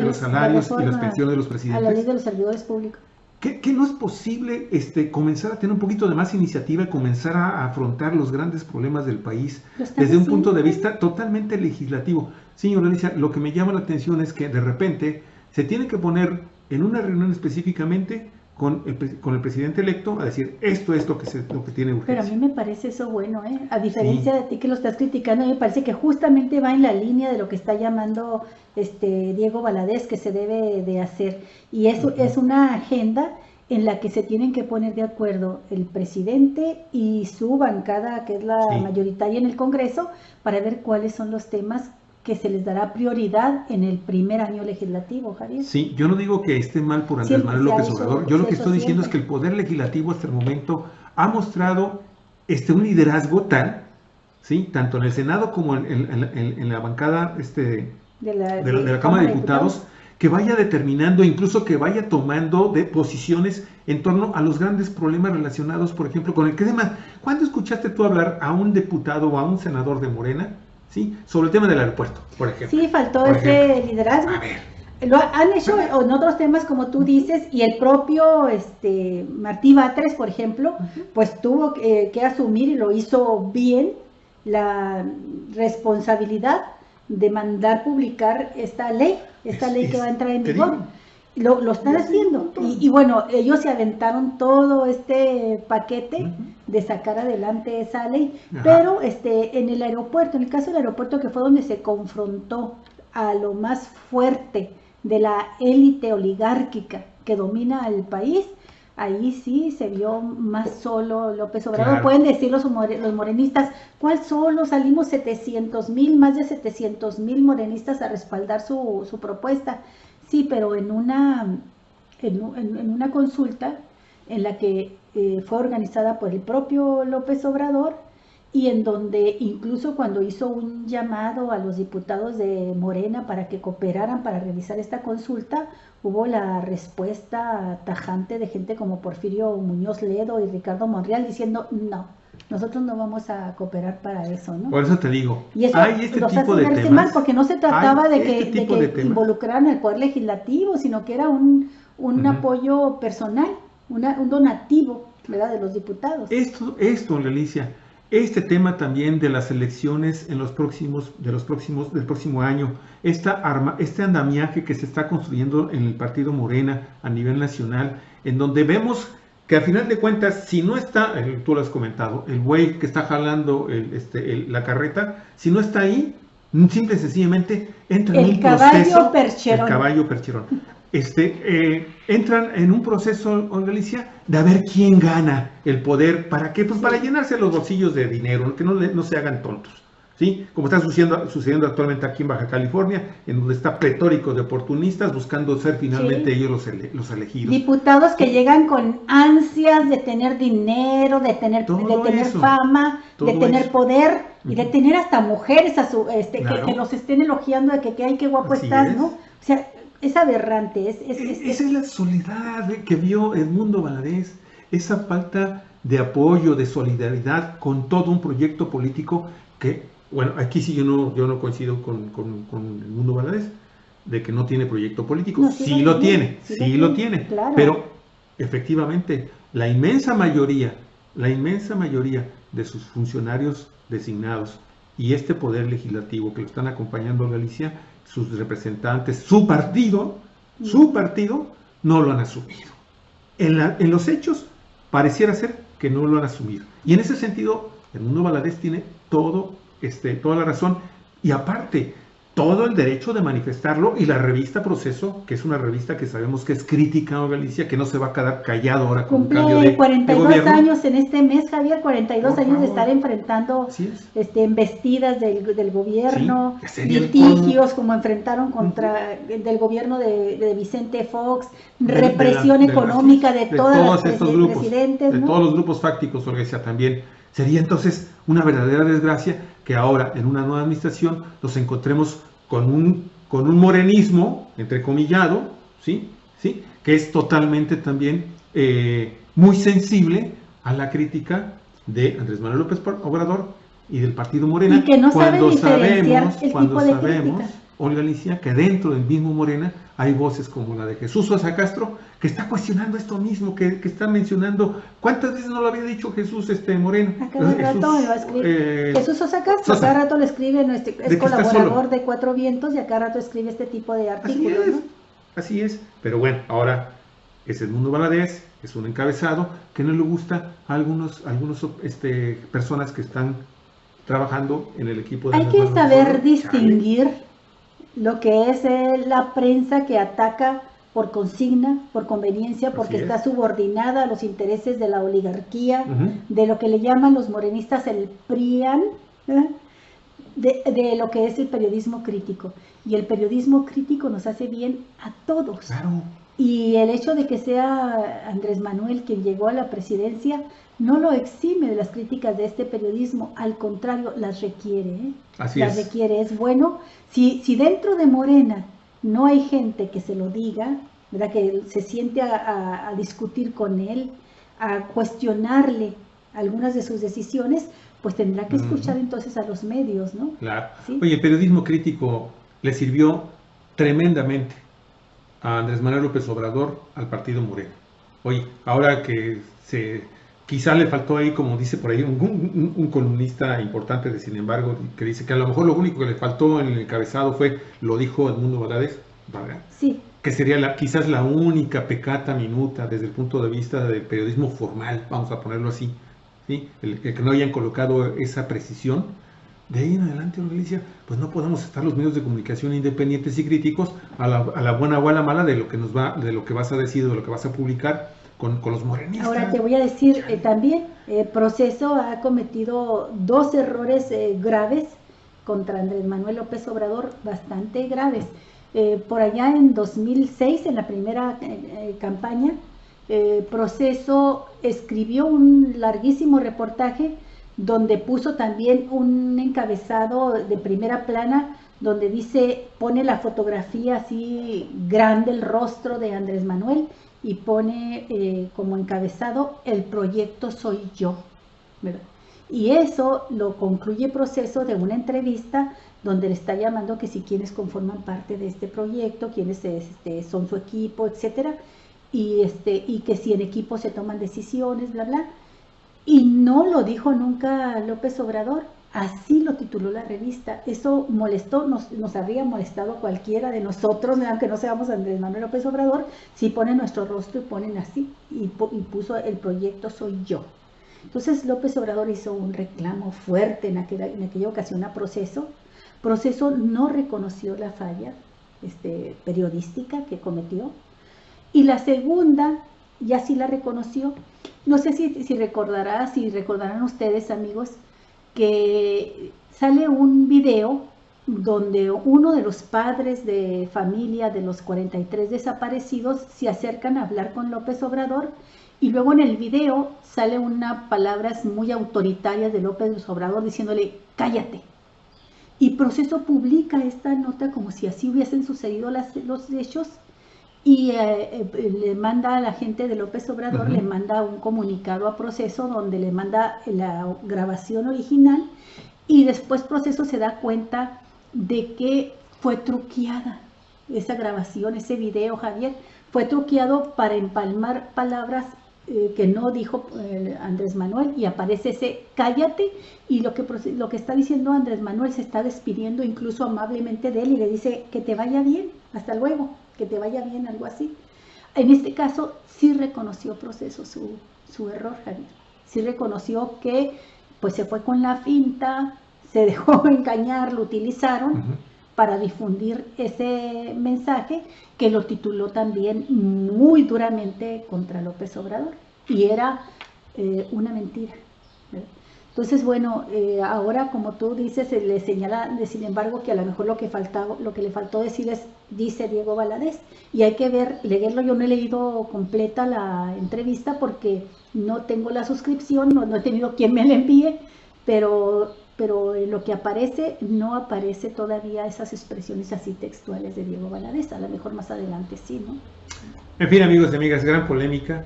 los salarios y las pensiones de los presidentes. A la ley de los servidores públicos. ¿Que no es posible comenzar a tener un poquito de más iniciativa y comenzar a afrontar los grandes problemas del país desde un punto de vista totalmente legislativo? Señora Alicia, lo que me llama la atención es que de repente se tiene que poner en una reunión específicamente con el presidente electo a decir esto es lo que tiene urgencia. Pero a mí me parece eso bueno, a diferencia de ti que lo estás criticando, a mí me parece que justamente va en la línea de lo que está llamando Diego Valadez que se debe de hacer, y eso es una agenda en la que se tienen que poner de acuerdo el presidente y su bancada, que es la mayoritaria en el Congreso, para ver cuáles son los temas que se les dará prioridad en el primer año legislativo, Javier. Sí, yo no digo que esté mal por Andrés Manuel López Obrador, yo lo que estoy diciendo es que el Poder Legislativo hasta el momento ha mostrado un liderazgo tal, ¿sí? Tanto en el Senado como en la bancada de la Cámara de Diputados, que vaya determinando, incluso que vaya tomando de posiciones en torno a los grandes problemas relacionados, por ejemplo, con el tema. ¿Cuándo escuchaste tú hablar a un diputado o a un senador de Morena, ¿sí?, sobre el tema del aeropuerto, por ejemplo? Sí, faltó ese liderazgo. A ver. Lo han hecho en otros temas, como tú dices, y el propio Martí Batres, por ejemplo, pues tuvo que asumir, y lo hizo bien, la responsabilidad de mandar publicar esta ley que va a entrar en vigor. Lo están haciendo. Y bueno, ellos se aventaron todo este paquete de sacar adelante esa ley. Pero en el aeropuerto, en el caso del aeropuerto, que fue donde se confrontó a lo más fuerte de la élite oligárquica que domina al país, ahí sí se vio más solo López Obrador. Claro. Pueden decir los morenistas, ¿cuál solo? Salimos 700,000, más de 700,000 morenistas a respaldar su propuesta. Sí, pero en una consulta en la que fue organizada por el propio López Obrador, y en donde incluso cuando hizo un llamado a los diputados de Morena para que cooperaran para realizar esta consulta, hubo la respuesta tajante de gente como Porfirio Muñoz Ledo y Ricardo Monreal diciendo no, nosotros no vamos a cooperar para eso, ¿no? Por eso te digo, Y eso hay este los tipo hace de verse temas, mal, porque no se trataba de hay este tipo de que temas. involucraran al Poder Legislativo, sino que era un apoyo personal, un donativo, ¿verdad?, de los diputados. Esto, Alicia, este tema también de las elecciones en del próximo año, este andamiaje que se está construyendo en el partido Morena a nivel nacional, en donde vemos que a final de cuentas, si no está, tú lo has comentado, el buey que está jalando la carreta, si no está ahí, simple y sencillamente entra en un proceso. El caballo percherón. Entran en un proceso, Alicia, de a ver quién gana el poder. ¿Para qué? Pues para llenarse los bolsillos de dinero, que no se hagan tontos, ¿sí? Como está sucediendo actualmente aquí en Baja California, en donde está pletórico de oportunistas buscando ser finalmente ellos los elegidos. Diputados que llegan con ansias de tener dinero, de tener fama, de tener poder y de tener hasta mujeres que los estén elogiando de que ay, qué guapo estás, ¿no? O sea, es aberrante. Esa es la soledad que vio Edmundo Valadez, esa falta de apoyo, de solidaridad con todo un proyecto político que, bueno, aquí sí yo no coincido con Edmundo Valadez, de que no tiene proyecto político. No, sí lo tiene, claro. Pero efectivamente la inmensa mayoría de sus funcionarios designados y este poder legislativo que lo están acompañando a Galicia, sus representantes, su partido, no lo han asumido. En los hechos, pareciera ser que no lo han asumido. Y en ese sentido, Edmundo Valadez tiene toda la razón. Y aparte, todo el derecho de manifestarlo, y la revista Proceso, que es una revista que sabemos que es crítica a Galicia, que no se va a quedar callado ahora con un cambio de 42 años en este mes, Javier, 42 años de estar enfrentando embestidas del gobierno, litigios como enfrentaron del gobierno de Vicente Fox, represión económica de todos estos grupos, presidentes, ¿no? De todos los grupos fácticos, Galicia también. Sería entonces una verdadera desgracia que ahora en una nueva administración nos encontremos con un morenismo, entrecomillado, ¿sí? Que es totalmente también muy sensible a la crítica de Andrés Manuel López Obrador y del partido Morena. Y que no sabe diferenciar el tipo de crítica. Olga Alicia, que dentro del mismo Morena hay voces como la de Jesús Sosa Castro, que está cuestionando esto mismo, que está mencionando. ¿Cuántas veces no lo había dicho Jesús Moreno? A cada rato me va a escribir. Jesús Sosa Castro, a cada rato le escribe, es colaborador de Cuatro Vientos, y a cada rato escribe este tipo de artículos. Así es. Pero bueno, ahora es Edmundo Valadez, es un encabezado que no le gusta a algunos personas que están trabajando en el equipo de... Hay que saber distinguir lo que es la prensa que ataca por consigna, por conveniencia, porque está subordinada a los intereses de la oligarquía, de lo que le llaman los morenistas el PRIAN, de lo que es el periodismo crítico. Y el periodismo crítico nos hace bien a todos. Claro. Y el hecho de que sea Andrés Manuel quien llegó a la presidencia no lo exime de las críticas de este periodismo, al contrario, las requiere. Las requiere, es bueno. Si dentro de Morena no hay gente que se lo diga, ¿verdad?, que se siente a discutir con él, a cuestionarle algunas de sus decisiones, pues tendrá que escuchar entonces a los medios, ¿no? Claro. ¿Sí? Oye, el periodismo crítico le sirvió tremendamente a Andrés Manuel López Obrador, al partido Morena. Oye, ahora que quizá le faltó ahí, como dice por ahí un columnista importante de Sin embargo, que dice que a lo mejor lo único que le faltó en el encabezado lo dijo Edmundo Valadez, ¿verdad? Sí. Que sería quizás la única pecata minuta desde el punto de vista del periodismo formal, vamos a ponerlo así, ¿sí? El que no hayan colocado esa precisión. De ahí en adelante, Alicia, pues no podemos estar los medios de comunicación independientes y críticos a la buena o a la mala de lo que vas a decir, de lo que vas a publicar con los morenistas. Ahora te voy a decir también, Proceso ha cometido 2 errores graves contra Andrés Manuel López Obrador, bastante graves. Por allá en 2006, en la primera campaña, Proceso escribió un larguísimo reportaje donde puso también un encabezado de primera plana donde dice, pone la fotografía así grande, el rostro de Andrés Manuel, y pone como encabezado, el proyecto soy yo, ¿verdad? Y eso lo concluye Proceso de una entrevista donde le está llamando que si quienes conforman parte de este proyecto, quienes son su equipo, etcétera, y que si en equipo se toman decisiones, bla, bla. Y no lo dijo nunca López Obrador, así lo tituló la revista. Eso molestó, nos habría molestado cualquiera de nosotros, aunque no seamos Andrés Manuel López Obrador, si ponen nuestro rostro y ponen así, y puso el proyecto soy yo. Entonces López Obrador hizo un reclamo fuerte en aquella ocasión a Proceso. Proceso no reconoció la falla periodística que cometió, y la segunda ya sí la reconoció. No sé si recordarán ustedes, amigos, que sale un video donde uno de los padres de familia de los 43 desaparecidos se acercan a hablar con López Obrador, y luego en el video sale unas palabras muy autoritarias de López Obrador diciéndole cállate. Y Proceso publica esta nota como si así hubiesen sucedido los hechos, y le manda a la gente de López Obrador, le manda un comunicado a Proceso donde le manda la grabación original, y después Proceso se da cuenta de que fue truqueada esa grabación, ese video, Javier, fue truqueado para empalmar palabras que no dijo Andrés Manuel, y aparece ese cállate, y lo que está diciendo Andrés Manuel, se está despidiendo incluso amablemente de él y le dice que te vaya bien, hasta luego, que te vaya bien, algo así. En este caso sí reconoció Proceso su error, Javier, sí reconoció que pues se fue con la finta, se dejó engañar, lo utilizaron para difundir ese mensaje que lo tituló también muy duramente contra López Obrador, y era una mentira, ¿verdad? Entonces, bueno, ahora como tú dices, se le señala, sin embargo, que a lo mejor lo que le faltó decir es, dice Diego Valadez, y hay que leerlo. Yo no he leído completa la entrevista porque no tengo la suscripción, no he tenido quien me la envíe, pero en lo que aparece, no aparece todavía esas expresiones así textuales de Diego Valadez. A lo mejor más adelante sí, ¿no? En fin, amigos y amigas, gran polémica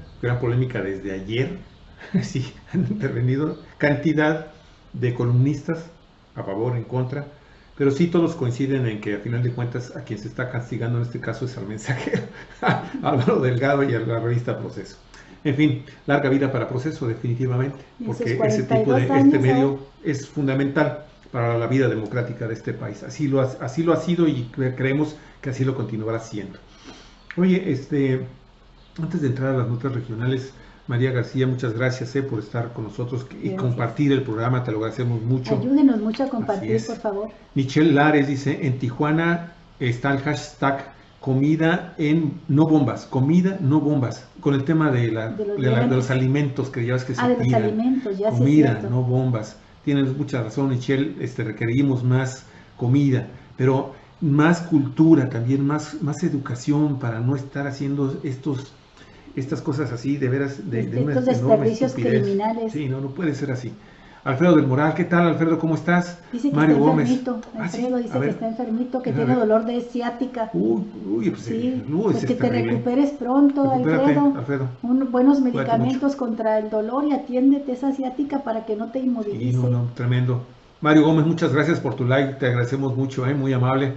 desde ayer. Sí, han intervenido cantidad de columnistas a favor, en contra, pero sí todos coinciden en que a final de cuentas a quien se está castigando en este caso es al mensajero, a Álvaro Delgado y a la revista Proceso. En fin, larga vida para Proceso definitivamente, porque ese tipo de medio es fundamental para la vida democrática de este país. Así lo ha sido y creemos que así lo continuará siendo. Oye, antes de entrar a las notas regionales, María García, muchas gracias por estar con nosotros y compartir el programa, te lo agradecemos mucho. Ayúdenos mucho a compartir, por favor. Michelle Lares dice, en Tijuana está el hashtag comida no bombas, con el tema de los alimentos que ya ves que se tiran. De los alimentos, ya comida, no bombas. Tienes mucha razón, Michelle, requerimos más comida, pero más cultura también, más educación para no estar haciendo estas cosas así, de veras, de una enorme estupidez. Criminales. Sí, no puede ser así. Alfredo del Moral, ¿qué tal, Alfredo? ¿Cómo estás? Dice que Mario está Gómez. Enfermito. Alfredo dice que está enfermito, que tiene dolor de ciática. Uy, pues sí, pues que te recuperes pronto, Alfredo. Buenos medicamentos contra el dolor y atiéndete esa ciática para que no te inmovilice. Sí, tremendo. Mario Gómez, muchas gracias por tu like, te agradecemos mucho, muy amable.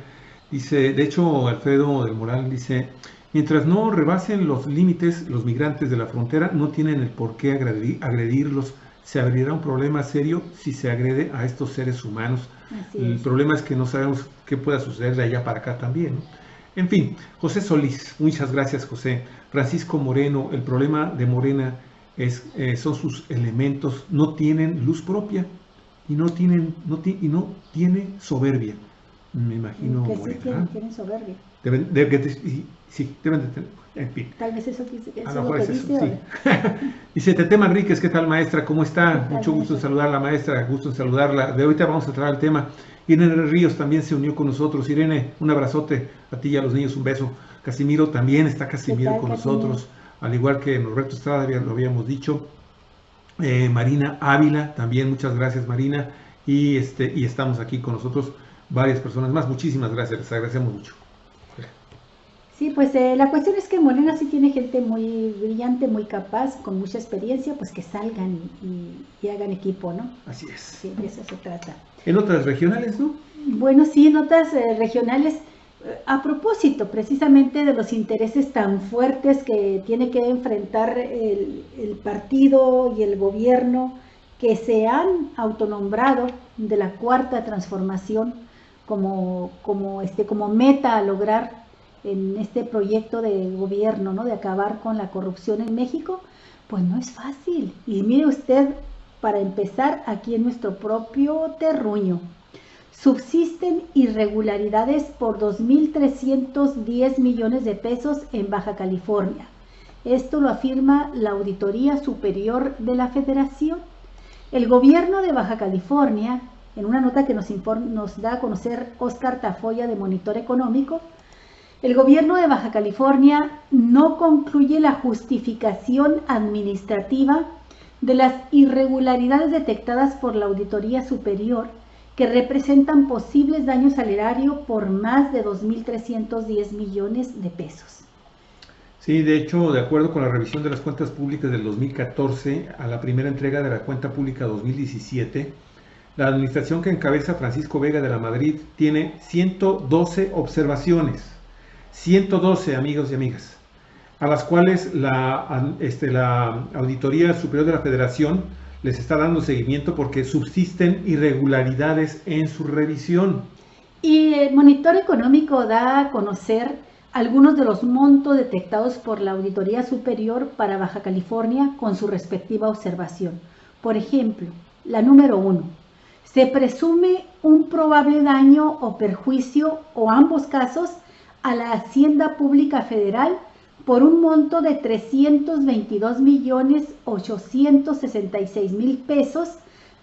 Dice, de hecho, Alfredo del Moral dice, mientras no rebasen los límites, los migrantes de la frontera no tienen el por qué agredirlos. Se abrirá un problema serio si se agrede a estos seres humanos. El problema es que no sabemos qué pueda suceder de allá para acá también, ¿no? En fin, José Solís, muchas gracias, José. Francisco Moreno, el problema de Morena son sus elementos, no tienen luz propia y no tiene soberbia. Me imagino. Que sí tienen soberbia. Deben de tener. En fin. Tal vez eso es lo que dice. Sí. Dice Tete Manríquez, ¿qué tal, maestra? ¿Cómo está? Mucho gusto en saludarla, maestra, gusto en saludarla. De ahorita vamos a entrar al tema. Irene Ríos también se unió con nosotros. Irene, un abrazote a ti y a los niños, un beso. Casimiro también está con nosotros. al igual que Norberto Estrada, lo habíamos dicho, Marina Ávila, también muchas gracias Marina, y estamos aquí con nosotros varias personas más. Muchísimas gracias, les agradecemos mucho. Sí, pues la cuestión es que Morena sí tiene gente muy brillante, muy capaz, con mucha experiencia, pues que salgan y hagan equipo, ¿no? Así es. Sí, de eso se trata. En otras regionales, ¿no? Bueno, sí, en otras regionales, a propósito precisamente de los intereses tan fuertes que tiene que enfrentar el partido y el gobierno, que se han autonombrado de la Cuarta Transformación como meta a lograr en este proyecto de gobierno, ¿no?, de acabar con la corrupción en México, pues no es fácil. Y mire usted, para empezar, aquí en nuestro propio terruño, subsisten irregularidades por 2.310 millones de pesos en Baja California. Esto lo afirma la Auditoría Superior de la Federación. El gobierno de Baja California, en una nota que nos da a conocer Óscar Tafoya de Monitor Económico, el gobierno de Baja California no concluye la justificación administrativa de las irregularidades detectadas por la Auditoría Superior, que representan posibles daños al erario por más de 2.310 millones de pesos. Sí, de hecho, de acuerdo con la revisión de las cuentas públicas del 2014 a la primera entrega de la cuenta pública 2017, la administración que encabeza Francisco Vega de la Madrid tiene 112 observaciones. 112, amigos y amigas, a las cuales la Auditoría Superior de la Federación les está dando seguimiento porque subsisten irregularidades en su revisión. Y el Monitor Económico da a conocer algunos de los montos detectados por la Auditoría Superior para Baja California con su respectiva observación. Por ejemplo, la número 1. Se presume un probable daño o perjuicio, o ambos casos, a la Hacienda Pública Federal por un monto de 322.866.000 pesos,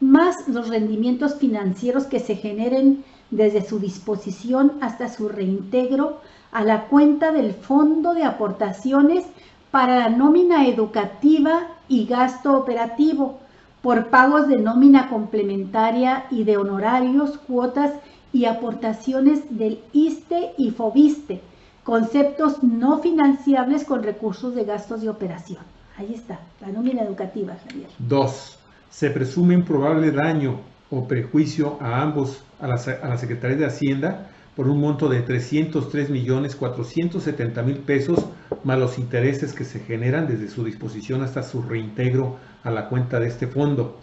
más los rendimientos financieros que se generen desde su disposición hasta su reintegro a la cuenta del Fondo de Aportaciones para la nómina educativa y gasto operativo, por pagos de nómina complementaria y de honorarios, cuotas y aportaciones del ISSSTE y FOBISSSTE, conceptos no financiables con recursos de gastos de operación. Ahí está, la nómina educativa, Javier. 2. Se presume un probable daño o prejuicio a ambos, a la Secretaría de Hacienda, por un monto de 303.470.000 pesos, más los intereses que se generan desde su disposición hasta su reintegro a la cuenta de este fondo.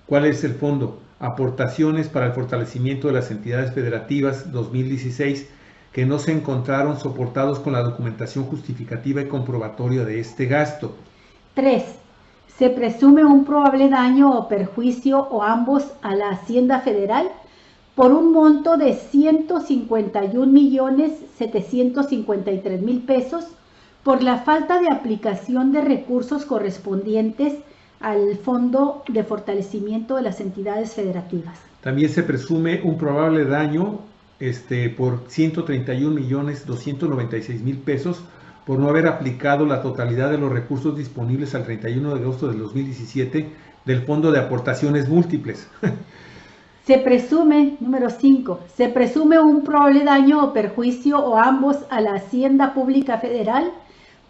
¿Cuál es el fondo? Aportaciones para el fortalecimiento de las entidades federativas 2016, que no se encontraron soportados con la documentación justificativa y comprobatoria de este gasto. 3. Se presume un probable daño o perjuicio, o ambos, a la Hacienda Federal por un monto de 151.753.000 pesos por la falta de aplicación de recursos correspondientes al Fondo de Fortalecimiento de las Entidades Federativas. También se presume un probable daño por 131.296.000 pesos por no haber aplicado la totalidad de los recursos disponibles al 31 de agosto del 2017 del Fondo de Aportaciones Múltiples. Se presume, número 5, se presume un probable daño o perjuicio, o ambos, a la Hacienda Pública Federal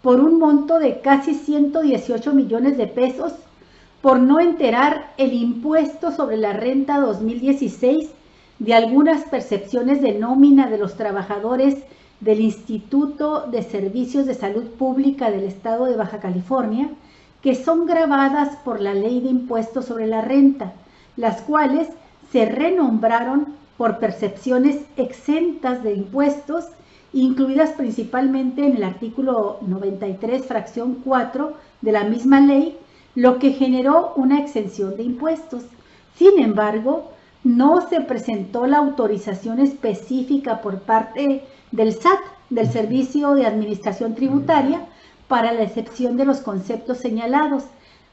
por un monto de casi 118 millones de pesos por no enterar el impuesto sobre la renta 2016 de algunas percepciones de nómina de los trabajadores del Instituto de Servicios de Salud Pública del Estado de Baja California, que son gravadas por la Ley de Impuestos sobre la Renta, las cuales se renombraron por percepciones exentas de impuestos, incluidas principalmente en el artículo 93, fracción 4 de la misma ley, lo que generó una exención de impuestos. Sin embargo, no se presentó la autorización específica por parte del SAT, del Servicio de Administración Tributaria, para la excepción de los conceptos señalados.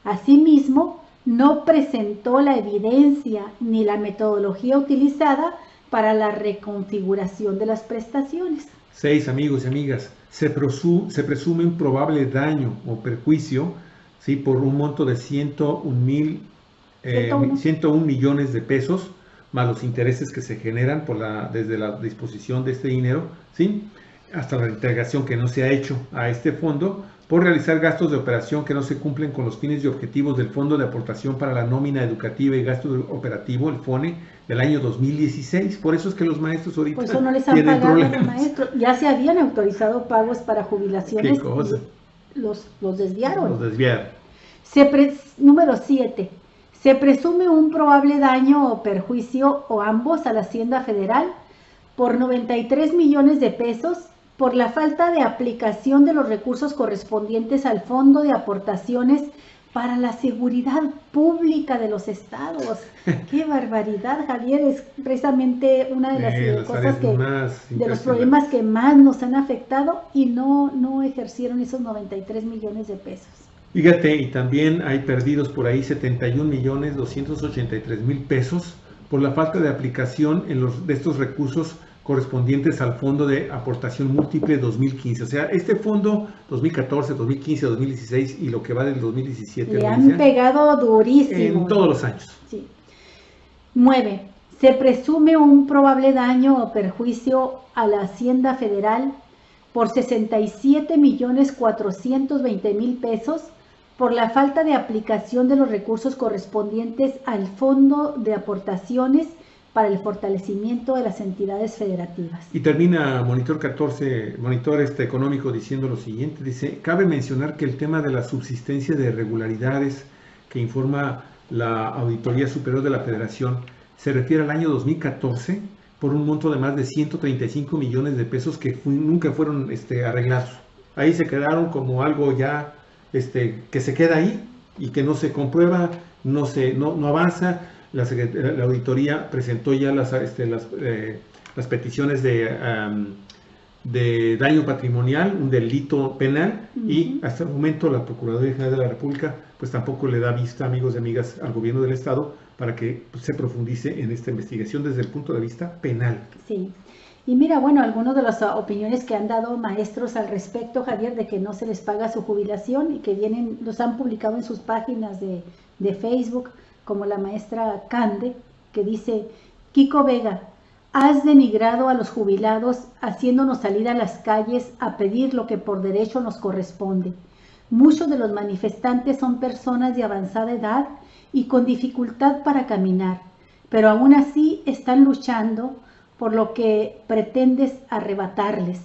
Asimismo, no presentó la evidencia ni la metodología utilizada para la reconfiguración de las prestaciones. 6, amigos y amigas, se presume un probable daño o perjuicio, ¿sí?, por un monto de 101 millones de pesos, más los intereses que se generan desde la disposición de este dinero, ¿sí?, hasta la integración que no se ha hecho a este fondo, por realizar gastos de operación que no se cumplen con los fines y objetivos del Fondo de Aportación para la Nómina Educativa y Gasto Operativo, el FONE, del año 2016. Por eso es que los maestros ahorita por eso no les han tienen pagado a los problemas. maestros. Ya se habían autorizado pagos para jubilaciones. ¿Qué cosa? Y los desviaron. Los desviaron. Número 7. Se presume un probable daño o perjuicio o ambos a la Hacienda Federal por 93 millones de pesos por la falta de aplicación de los recursos correspondientes al Fondo de Aportaciones para la Seguridad Pública de los estados. ¡Qué barbaridad, Javier! Es precisamente una de las cosas de los problemas que más nos han afectado, y no ejercieron esos 93 millones de pesos. Fíjate, y también hay perdidos por ahí 71.283.000 pesos por la falta de aplicación de estos recursos correspondientes al Fondo de Aportación Múltiple 2015. O sea, este fondo 2014, 2015, 2016 y lo que va del 2017. Le han pegado durísimo. En todos los años. Sí. 9. Se presume un probable daño o perjuicio a la Hacienda Federal por 67.420.000 pesos por la falta de aplicación de los recursos correspondientes al Fondo de Aportaciones para el fortalecimiento de las entidades federativas. Y termina Monitor 14, Monitor Económico, diciendo lo siguiente. Dice: cabe mencionar que el tema de la subsistencia de irregularidades que informa la Auditoría Superior de la Federación se refiere al año 2014 por un monto de más de 135 millones de pesos que nunca fueron arreglados. Ahí se quedaron como algo ya que se queda ahí y que no se comprueba, no avanza. La auditoría presentó ya las peticiones de daño patrimonial, un delito penal, y hasta el momento la Procuraduría General de la República pues tampoco le da vista, amigos y amigas, al gobierno del estado para que se profundice en esta investigación desde el punto de vista penal. Sí. Y mira, bueno, algunas de las opiniones que han dado maestros al respecto, Javier, de que no se les paga su jubilación y que los han publicado en sus páginas de Facebook, como la maestra Cande, que dice: Kiko Vega, has denigrado a los jubilados haciéndonos salir a las calles a pedir lo que por derecho nos corresponde. Muchos de los manifestantes son personas de avanzada edad y con dificultad para caminar, pero aún así están luchando por lo que pretendes arrebatarles: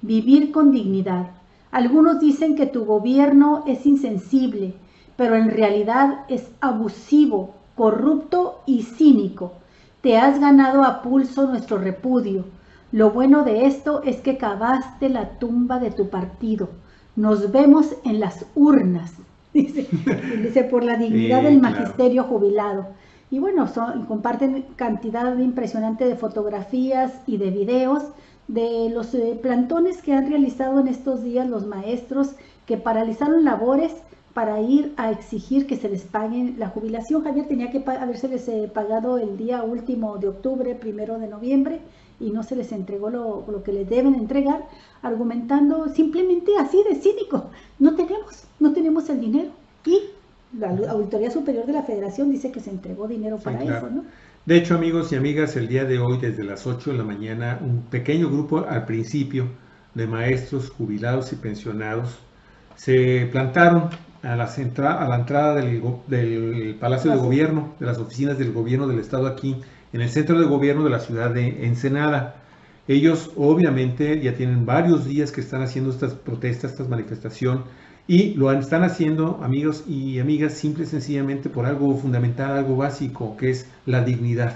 vivir con dignidad. Algunos dicen que tu gobierno es insensible, pero en realidad es abusivo, corrupto y cínico. Te has ganado a pulso nuestro repudio. Lo bueno de esto es que cavaste la tumba de tu partido. Nos vemos en las urnas, dice por la dignidad del magisterio jubilado. Y bueno, comparten cantidad impresionante de fotografías y de videos de los plantones que han realizado en estos días los maestros, que paralizaron labores para ir a exigir que se les paguen la jubilación. Javier, tenía que habérseles pagado el día último de octubre, 1 de noviembre, y no se les entregó lo que les deben entregar, argumentando simplemente así de cínico: no tenemos el dinero. Y la Auditoría Superior de la Federación dice que se entregó dinero para eso, ¿no? De hecho, amigos y amigas, el día de hoy, desde las 8 de la mañana, un pequeño grupo al principio de maestros jubilados y pensionados se plantaron a la entrada del Palacio de Gobierno, de las oficinas del gobierno del estado aquí, en el centro de gobierno de la ciudad de Ensenada. Ellos obviamente ya tienen varios días que están haciendo estas protestas, esta manifestación, y están haciendo, amigos y amigas, simple y sencillamente por algo fundamental, algo básico, que es la dignidad.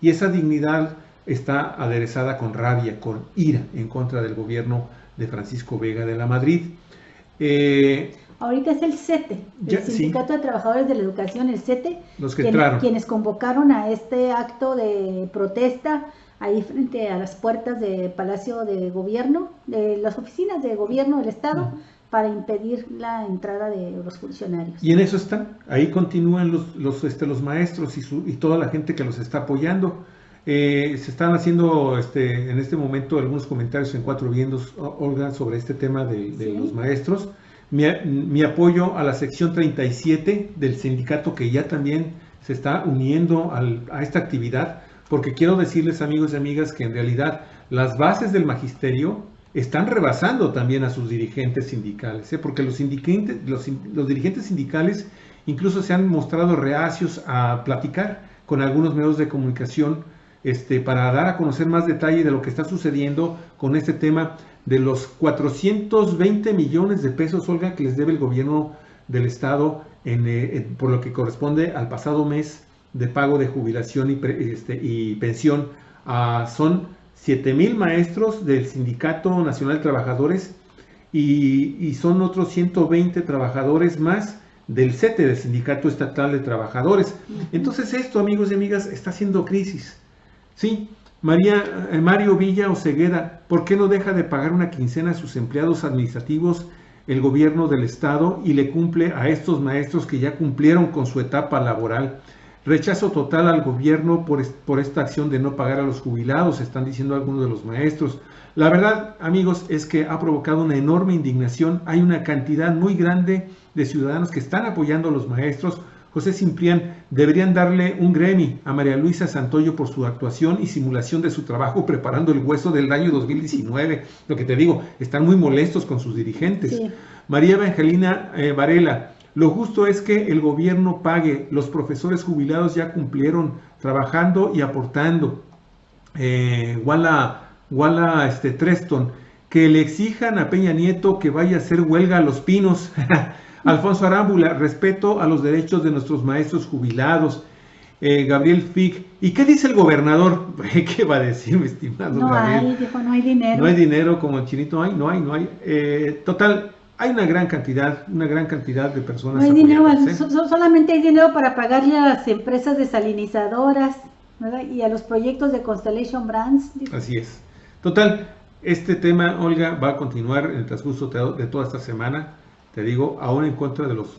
Y esa dignidad está aderezada con rabia, con ira en contra del gobierno de Francisco Vega de la Madrid. Ahorita es el CETE, el Sindicato de Trabajadores de la Educación, el CETE, los que entraron, quienes convocaron a este acto de protesta ahí frente a las puertas del Palacio de Gobierno, de las oficinas de gobierno del estado, para impedir la entrada de los funcionarios. Y en eso están, ahí continúan los maestros y toda la gente que los está apoyando. Se están haciendo en este momento algunos comentarios en Cuatro Vientos, Olga, sobre este tema de los maestros. Mi apoyo a la sección 37 del sindicato, que ya también se está uniendo a esta actividad, porque quiero decirles, amigos y amigas, que en realidad las bases del magisterio están rebasando también a sus dirigentes sindicales, porque los dirigentes sindicales incluso se han mostrado reacios a platicar con algunos medios de comunicación para dar a conocer más detalle de lo que está sucediendo con este tema de los 420 millones de pesos, Olga, que les debe el gobierno del estado por lo que corresponde al pasado mes de pago de jubilación y pensión. Son 7,000 maestros del Sindicato Nacional de Trabajadores y son otros 120 trabajadores más del CETE, del Sindicato Estatal de Trabajadores. Entonces esto, amigos y amigas, está haciendo crisis. Sí, Mario Villa Osegueda, ¿por qué no deja de pagar una quincena a sus empleados administrativos el gobierno del estado y le cumple a estos maestros que ya cumplieron con su etapa laboral? Rechazo total al gobierno por esta acción de no pagar a los jubilados, están diciendo algunos de los maestros. La verdad, amigos, es que ha provocado una enorme indignación. Hay una cantidad muy grande de ciudadanos que están apoyando a los maestros. José Simplián, deberían darle un Grammy a María Luisa Santoyo por su actuación y simulación de su trabajo preparando el hueso del año 2019. Lo que te digo, están muy molestos con sus dirigentes. Sí. María Evangelina Varela, lo justo es que el gobierno pague. Los profesores jubilados ya cumplieron trabajando y aportando. Wala Treston, que le exijan a Peña Nieto que vaya a hacer huelga a Los Pinos. Alfonso Arámbula, respeto a los derechos de nuestros maestros jubilados. Gabriel Fig, ¿y qué dice el gobernador? ¿Qué va a decir, mi estimado Gabriel? No hay dinero. No hay dinero, como el chinito, no hay. Total, hay una gran cantidad de personas. No hay dinero, solamente hay dinero para pagarle a las empresas desalinizadoras, ¿verdad? Y a los proyectos de Constellation Brands. Así es. Total, este tema, Olga, va a continuar en el transcurso de toda esta semana. Te digo, aún en contra de los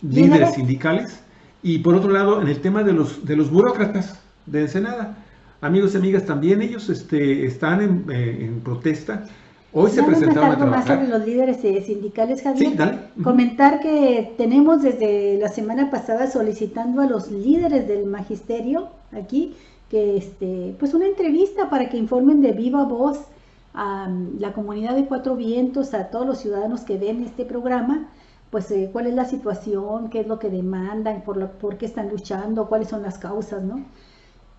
líderes sindicales. Y por otro lado, en el tema de los burócratas de Ensenada. Amigos y amigas, también ellos están en protesta. Hoy se presentaron a trabajar. Más sobre los líderes sindicales, Javier. Sí, dale. Comentar que tenemos desde la semana pasada solicitando a los líderes del magisterio aquí que pues una entrevista para que informen de viva voz a la comunidad de Cuatro Vientos, a todos los ciudadanos que ven este programa, pues cuál es la situación, qué es lo que demandan, por qué están luchando, cuáles son las causas, ¿no?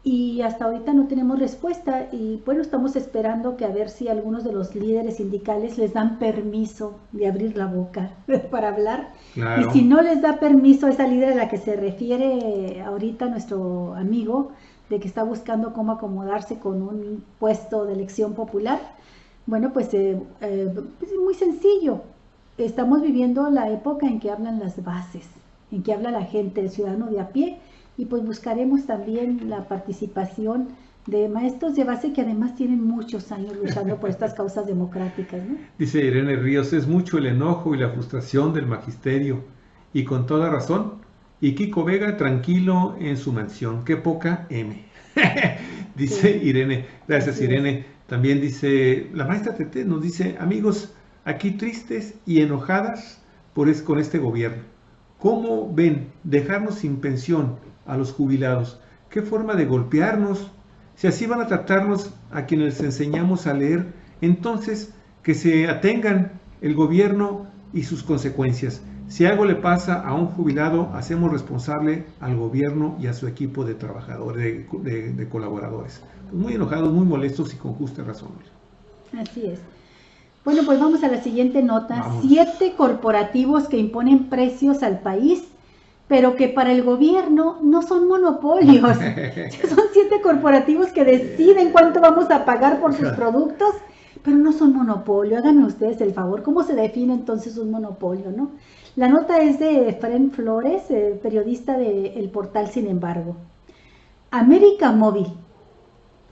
Y hasta ahorita no tenemos respuesta y bueno, estamos esperando que a ver si algunos de los líderes sindicales les dan permiso de abrir la boca para hablar. Claro. Y si no les da permiso a esa líder a la que se refiere ahorita nuestro amigo, de que está buscando cómo acomodarse con un puesto de elección popular, bueno, pues es muy sencillo. Estamos viviendo la época en que hablan las bases, en que habla la gente, el ciudadano de a pie, y pues buscaremos también la participación de maestros de base que además tienen muchos años luchando por estas causas democráticas, ¿no? Dice Irene Ríos, es mucho el enojo y la frustración del magisterio, y con toda razón, y Kiko Vega tranquilo en su mansión, qué poca M. Dice sí. Irene, gracias Irene. También dice, la maestra Tete nos dice, amigos, aquí tristes y enojadas con este gobierno. ¿Cómo ven dejarnos sin pensión a los jubilados? ¿Qué forma de golpearnos? Si así van a tratarnos a quienes les enseñamos a leer, entonces que se atengan el gobierno y sus consecuencias. Si algo le pasa a un jubilado, hacemos responsable al gobierno y a su equipo de trabajadores, de colaboradores. Muy enojados, muy molestos y con justa razón. Así es. Bueno, pues vamos a la siguiente nota. Vamos. 7 corporativos que imponen precios al país, pero que para el gobierno no son monopolios. Son 7 corporativos que deciden cuánto vamos a pagar por sus productos, pero no son monopolio. Háganme ustedes el favor. ¿Cómo se define entonces un monopolio, no? La nota es de Efraín Flores, periodista del portal Sin Embargo. América Móvil,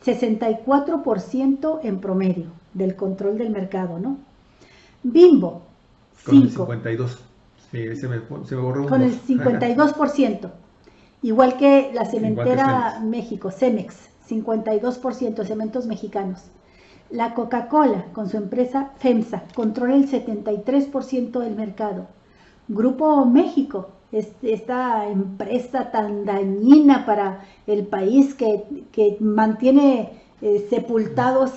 64% en promedio del control del mercado, ¿no? Bimbo, 5%. Con el 52%. Sí, se me borró un con el 52%. Igual que la Igual que cementera Cemex. México, Cemex, 52% cementos mexicanos. La Coca-Cola, con su empresa FEMSA, controla el 73% del mercado. Grupo México, esta empresa tan dañina para el país que mantiene sepultados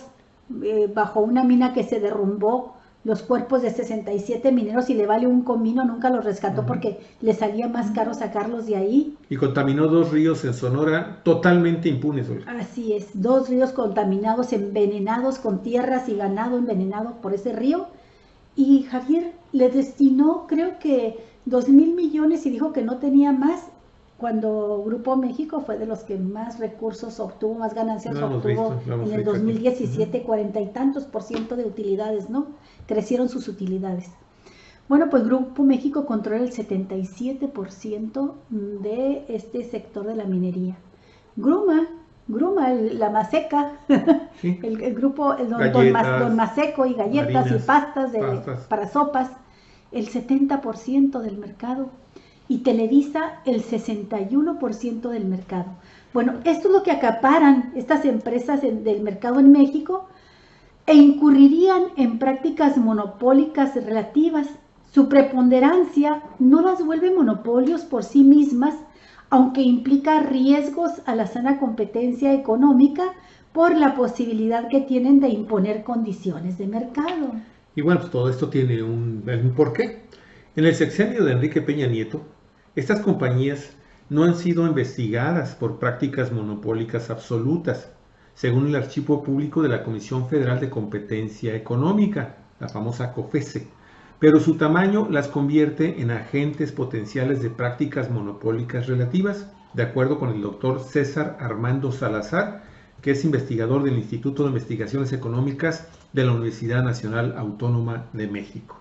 bajo una mina que se derrumbó los cuerpos de 67 mineros y le vale un comino, nunca los rescató porque le salía más caro sacarlos de ahí. Y contaminó 2 ríos en Sonora totalmente impunes, Olga. Así es, 2 ríos contaminados, envenenados, con tierras y ganado envenenado por ese río. Y Javier le destinó, creo que 2,000 millones y dijo que no tenía más, cuando Grupo México fue de los que más recursos obtuvo, más ganancias obtuvo en el 2017, 40 y tantos % de utilidades, ¿no? Crecieron sus utilidades. Bueno, pues Grupo México controla el 77% de este sector de la minería. Gruma, la Maseca, Sí. el grupo Galletas, Don Maseco y galletas harinas, y pastas pastas. para sopas, el 70% del mercado. Y Televisa el 61% del mercado. Bueno, esto es lo que acaparan estas empresas del mercado en México e incurrirían en prácticas monopólicas relativas. Su preponderancia no las vuelve monopolios por sí mismas, aunque implica riesgos a la sana competencia económica por la posibilidad que tienen de imponer condiciones de mercado. Y bueno, pues todo esto tiene un porqué. En el sexenio de Enrique Peña Nieto, estas compañías no han sido investigadas por prácticas monopólicas absolutas, según el archivo público de la Comisión Federal de Competencia Económica, la famosa COFESE, pero su tamaño las convierte en agentes potenciales de prácticas monopólicas relativas, de acuerdo con el doctor César Armando Salazar, que es investigador del Instituto de Investigaciones Económicas de la Universidad Nacional Autónoma de México.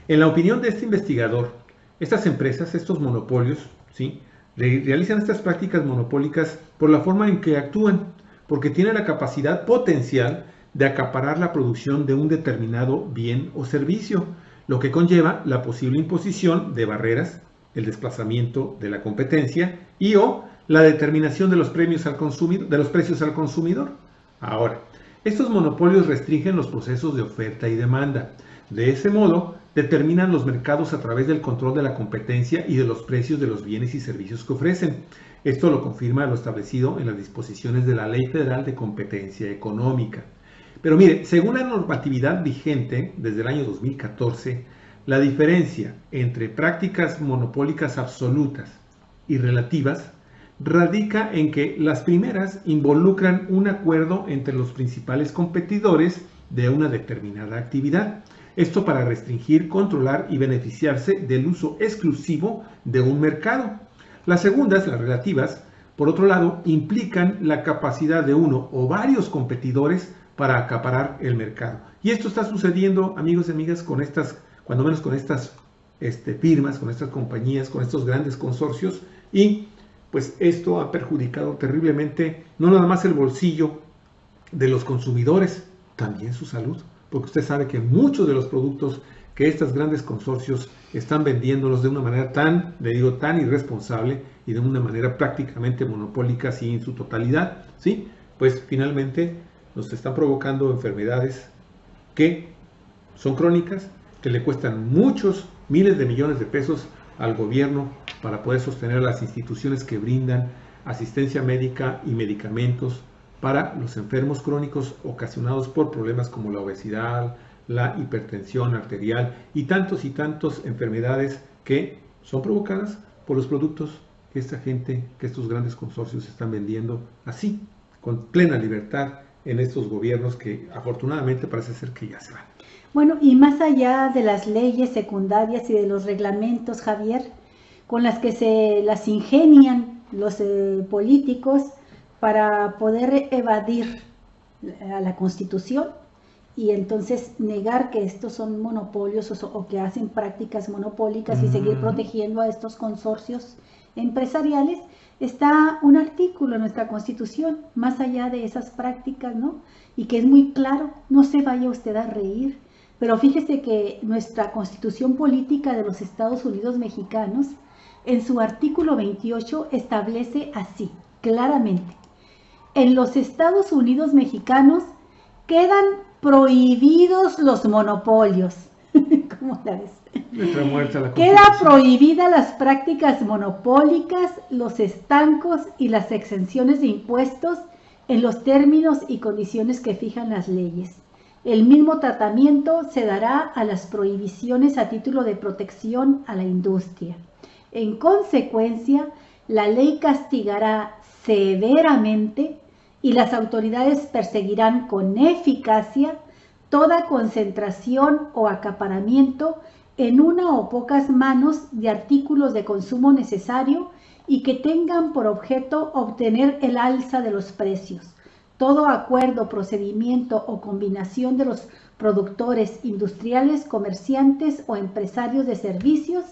En la opinión de este investigador, estas empresas, estos monopolios, ¿sí?, realizan estas prácticas monopólicas por la forma en que actúan, porque tienen la capacidad potencial de acaparar la producción de un determinado bien o servicio, lo que conlleva la posible imposición de barreras, el desplazamiento de la competencia y o la determinación de los precios al consumidor. Ahora, estos monopolios restringen los procesos de oferta y demanda. De ese modo, determinan los mercados a través del control de la competencia y de los precios de los bienes y servicios que ofrecen. Esto lo confirma lo establecido en las disposiciones de la Ley Federal de Competencia Económica. Pero mire, según la normatividad vigente desde el año 2014, la diferencia entre prácticas monopólicas absolutas y relativas radica en que las primeras involucran un acuerdo entre los principales competidores de una determinada actividad. Esto para restringir, controlar y beneficiarse del uso exclusivo de un mercado. Las segundas, las relativas, por otro lado, implican la capacidad de uno o varios competidores para acaparar el mercado. Y esto está sucediendo, amigos y amigas, con estas, cuando menos con estas firmas, con estas compañías, con estos grandes consorcios, y pues esto ha perjudicado terriblemente no nada más el bolsillo de los consumidores, también su salud, porque usted sabe que muchos de los productos que estos grandes consorcios están vendiéndolos de una manera tan irresponsable y de una manera prácticamente monopólica, así en su totalidad, ¿sí? Pues finalmente nos están provocando enfermedades que son crónicas, que le cuestan muchos miles de millones de pesos al gobierno para poder sostener las instituciones que brindan asistencia médica y medicamentos para los enfermos crónicos ocasionados por problemas como la obesidad, la hipertensión arterial y tantas enfermedades que son provocadas por los productos que estos grandes consorcios están vendiendo así, con plena libertad en estos gobiernos que afortunadamente parece ser que ya se van. Bueno, y más allá de las leyes secundarias y de los reglamentos, Javier, con las que se las ingenian los políticos para poder evadir a la Constitución y entonces negar que estos son monopolios o que hacen prácticas monopólicas y seguir protegiendo a estos consorcios empresariales, está un artículo en nuestra Constitución, más allá de esas prácticas, ¿no? Y que es muy claro, no se vaya usted a reír, pero fíjese que nuestra Constitución Política de los Estados Unidos Mexicanos en su artículo 28 establece así, claramente: en los Estados Unidos mexicanos quedan prohibidos los monopolios. ¿Cómo la ves? Queda prohibida las prácticas monopólicas, los estancos y las exenciones de impuestos en los términos y condiciones que fijan las leyes. El mismo tratamiento se dará a las prohibiciones a título de protección a la industria. En consecuencia, la ley castigará severamente y las autoridades perseguirán con eficacia toda concentración o acaparamiento en una o pocas manos de artículos de consumo necesario y que tengan por objeto obtener el alza de los precios. Todo acuerdo, procedimiento o combinación de los productores, industriales, comerciantes o empresarios de servicios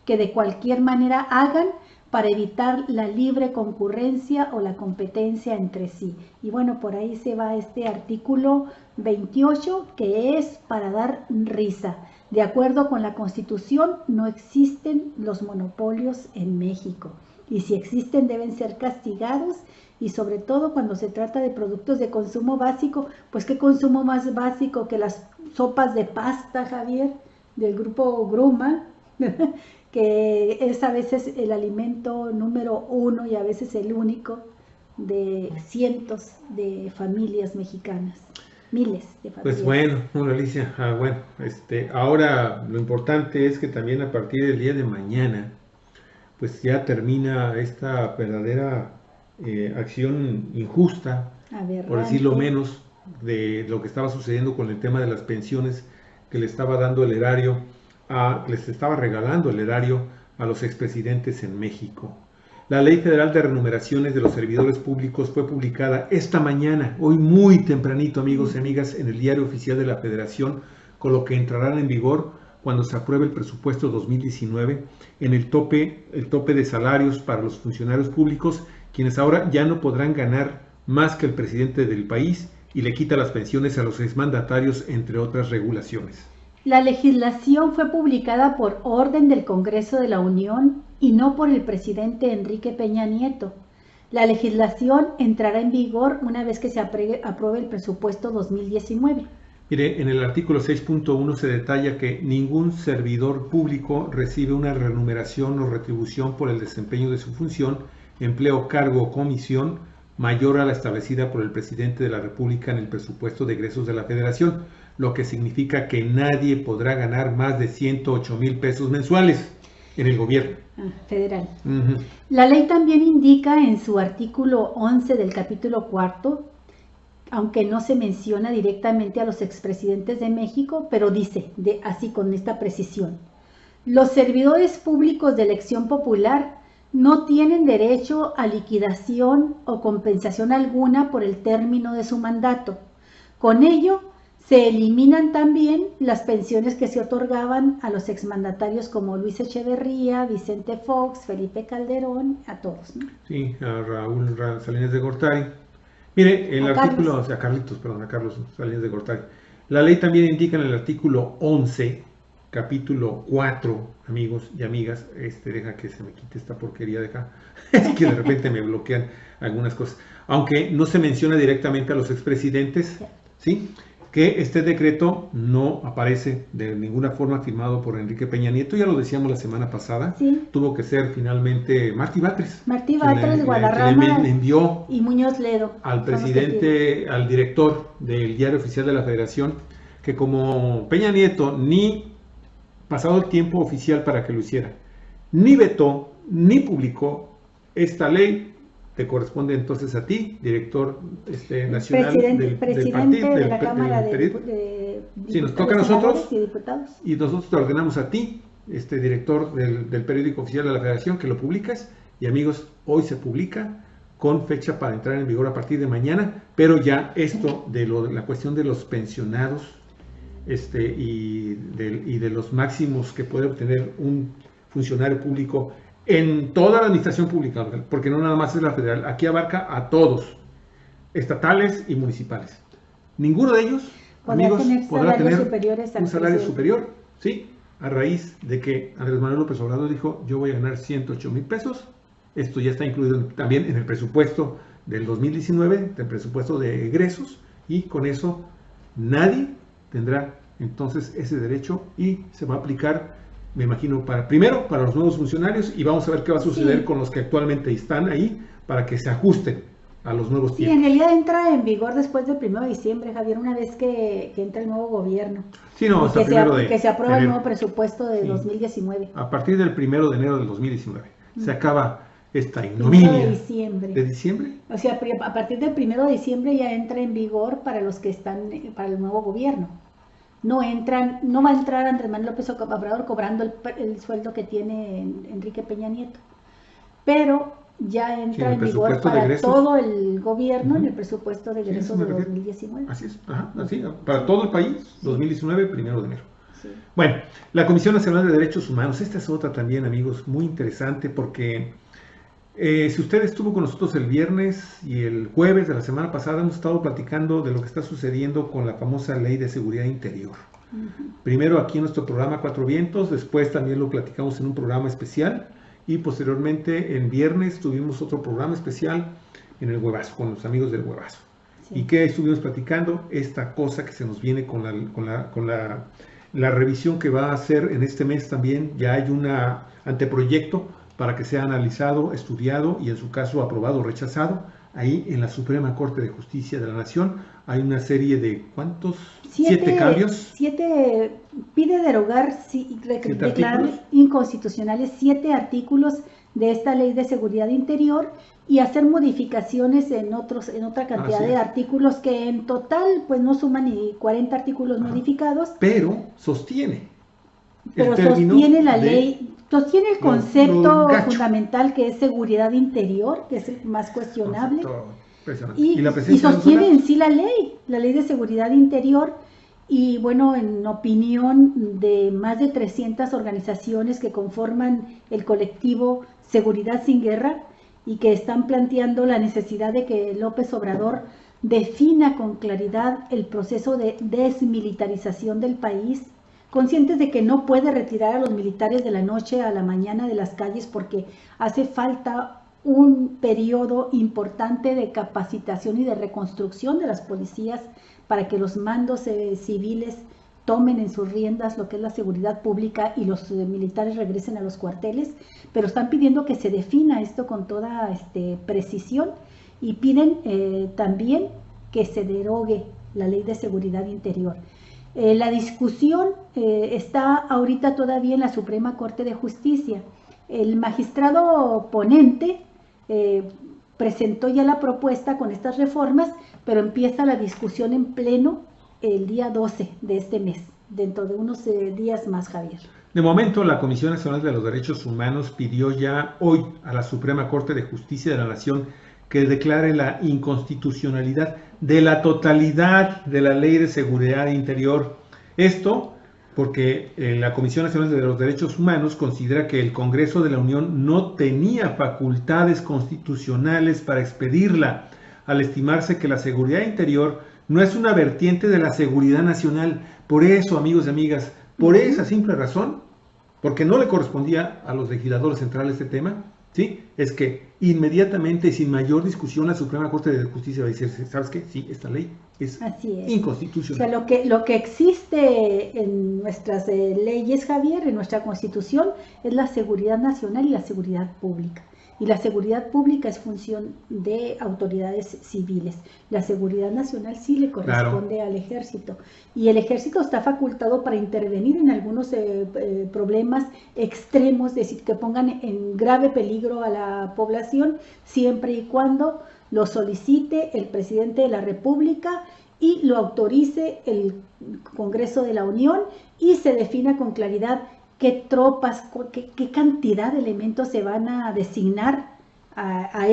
que de cualquier manera hagan para evitar la libre concurrencia o la competencia entre sí. Y bueno, por ahí se va este artículo 28, que es para dar risa. De acuerdo con la Constitución, no existen los monopolios en México. Y si existen, deben ser castigados, y sobre todo cuando se trata de productos de consumo básico. Pues qué consumo más básico que las sopas de pasta, Javier, del grupo Gruma, que es a veces el alimento número 1 y a veces el único de cientos de familias mexicanas, miles de familias. Pues bueno, Alicia, ahora lo importante es que también a partir del día de mañana, pues ya termina esta verdadera acción injusta, por decirlo menos, de lo que estaba sucediendo con el tema de las pensiones que le estaba dando el erario, les estaba regalando el erario a los expresidentes en México. La Ley Federal de Remuneraciones de los Servidores Públicos fue publicada esta mañana, hoy muy tempranito, amigos y amigas, en el Diario Oficial de la Federación, con lo que entrarán en vigor cuando se apruebe el presupuesto 2019 en el tope de salarios para los funcionarios públicos, quienes ahora ya no podrán ganar más que el presidente del país, y le quita las pensiones a los exmandatarios, entre otras regulaciones. La legislación fue publicada por orden del Congreso de la Unión y no por el presidente Enrique Peña Nieto. La legislación entrará en vigor una vez que se apruebe el presupuesto 2019. Mire, en el artículo 6.1 se detalla que ningún servidor público recibe una remuneración o retribución por el desempeño de su función, empleo, cargo o comisión mayor a la establecida por el presidente de la República en el presupuesto de egresos de la Federación, lo que significa que nadie podrá ganar más de 108,000 pesos mensuales en el gobierno federal. La ley también indica en su artículo 11 del capítulo 4, aunque no se menciona directamente a los expresidentes de México, pero dice así con esta precisión: los servidores públicos de elección popular no tienen derecho a liquidación o compensación alguna por el término de su mandato. Con ello, se eliminan también las pensiones que se otorgaban a los exmandatarios como Luis Echeverría, Vicente Fox, Felipe Calderón, a todos, ¿no? Sí, a Raúl Salinas de Gortari. Mire, el artículo, a Carlos Salinas de Gortari. La ley también indica en el artículo 11, capítulo 4, amigos y amigas, deja que se me quite esta porquería de acá, es que de repente me bloquean algunas cosas, aunque no se menciona directamente a los expresidentes, ¿sí?, que este decreto no aparece de ninguna forma firmado por Enrique Peña Nieto. Ya lo decíamos la semana pasada, sí. Tuvo que ser finalmente Martí Batres, Guadarrama, le envió y Muñoz Ledo al presidente, al director del Diario Oficial de la Federación, que como Peña Nieto ni pasado el tiempo oficial para que lo hiciera, ni vetó, ni publicó esta ley, te corresponde entonces a ti, director nacional del partido, de la Cámara de sí, nos toca a nosotros y nosotros te ordenamos a ti, director del periódico oficial de la Federación, que lo publicas. Y amigos, hoy se publica con fecha para entrar en vigor a partir de mañana, pero ya esto de la cuestión de los pensionados y de los máximos que puede obtener un funcionario público en toda la administración pública, porque no nada más es la federal, aquí abarca a todos, estatales y municipales. Ninguno de ellos, amigos, podrá tener un salario superior, ¿sí?, a raíz de que Andrés Manuel López Obrador dijo, yo voy a ganar 108,000 pesos. Esto ya está incluido también en el presupuesto del 2019, del presupuesto de egresos, y con eso nadie tendrá entonces ese derecho y se va a aplicar, me imagino, primero para los nuevos funcionarios, y vamos a ver qué va a suceder con los que actualmente están ahí para que se ajusten a los nuevos tiempos. Sí, en realidad entra en vigor después del 1 de diciembre, Javier, una vez que entra el nuevo gobierno. Sí, no, hasta que se aprueba el nuevo presupuesto de 2019. A partir del 1 de enero del 2019 se acaba esta ignominia. ¿De diciembre? O sea, a partir del 1 de diciembre ya entra en vigor para los que están para el nuevo gobierno. No va a entrar Andrés Manuel López Obrador cobrando el sueldo que tiene Enrique Peña Nieto. Pero ya entra en vigor para todo el gobierno en el presupuesto de egresos de 2019. Así es, así, para todo el país, 2019, 1 de enero. Sí. Bueno, la Comisión Nacional de Derechos Humanos, esta es otra también, amigos, muy interesante porque si usted estuvo con nosotros el viernes y el jueves de la semana pasada, hemos estado platicando de lo que está sucediendo con la famosa Ley de Seguridad Interior. Primero aquí en nuestro programa Cuatro Vientos, después también lo platicamos en un programa especial, y posteriormente en viernes tuvimos otro programa especial en el Huevazo, con los amigos del Huevazo. Sí. ¿Y qué estuvimos platicando? Esta cosa que se nos viene con la revisión que va a hacer en este mes también. Ya hay un anteproyecto para que sea analizado, estudiado y en su caso aprobado o rechazado. Ahí en la Suprema Corte de Justicia de la Nación hay una serie de, ¿cuántos? 7 cambios. Pide derogar, declarar inconstitucionales 7 artículos de esta Ley de Seguridad Interior y hacer modificaciones en otra cantidad de artículos que en total pues no suman ni 40 artículos modificados. Pero sostiene la ley. Sostiene el concepto fundamental que es seguridad interior, que es el más cuestionable, y sostiene en sí la ley de seguridad interior, y bueno, en opinión de más de 300 organizaciones que conforman el colectivo Seguridad Sin Guerra y que están planteando la necesidad de que López Obrador defina con claridad el proceso de desmilitarización del país, conscientes de que no puede retirar a los militares de la noche a la mañana de las calles porque hace falta un periodo importante de capacitación y de reconstrucción de las policías para que los mandos civiles tomen en sus riendas lo que es la seguridad pública y los militares regresen a los cuarteles, pero están pidiendo que se defina esto con toda precisión y piden también que se derogue la Ley de Seguridad Interior. La discusión está ahorita todavía en la Suprema Corte de Justicia. El magistrado ponente presentó ya la propuesta con estas reformas, pero empieza la discusión en pleno el día 12 de este mes, dentro de unos días más, Javier. De momento, la Comisión Nacional de los Derechos Humanos pidió ya hoy a la Suprema Corte de Justicia de la Nación que declare la inconstitucionalidad de la totalidad de la Ley de Seguridad Interior. Esto porque la Comisión Nacional de los Derechos Humanos considera que el Congreso de la Unión no tenía facultades constitucionales para expedirla, al estimarse que la seguridad interior no es una vertiente de la seguridad nacional. Por eso, amigos y amigas, por esa simple razón, porque no le correspondía a los legisladores centrales este tema, ¿sí? Es que inmediatamente y sin mayor discusión la Suprema Corte de Justicia va a decir, ¿sabes qué? Sí, esta ley es inconstitucional. O sea, lo que existe en nuestras leyes, Javier, en nuestra Constitución, es la seguridad nacional y la seguridad pública. Y la seguridad pública es función de autoridades civiles. La seguridad nacional sí le corresponde al ejército. Y el ejército está facultado para intervenir en algunos problemas extremos, es decir, que pongan en grave peligro a la población, siempre y cuando lo solicite el presidente de la República y lo autorice el Congreso de la Unión y se defina con claridad qué tropas, qué cantidad de elementos se van a designar a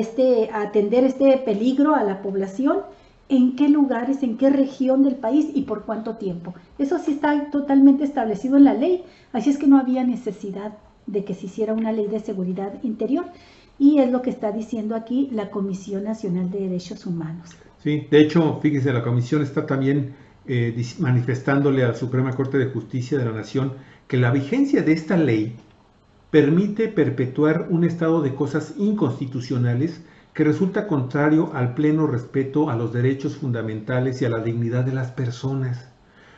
atender este peligro a la población, en qué lugares, en qué región del país y por cuánto tiempo. Eso sí está totalmente establecido en la ley, así es que no había necesidad de que se hiciera una ley de seguridad interior, y es lo que está diciendo aquí la Comisión Nacional de Derechos Humanos. Sí, de hecho, fíjese, la Comisión está también manifestándole a la Suprema Corte de Justicia de la Nación que la vigencia de esta ley permite perpetuar un estado de cosas inconstitucionales que resulta contrario al pleno respeto a los derechos fundamentales y a la dignidad de las personas,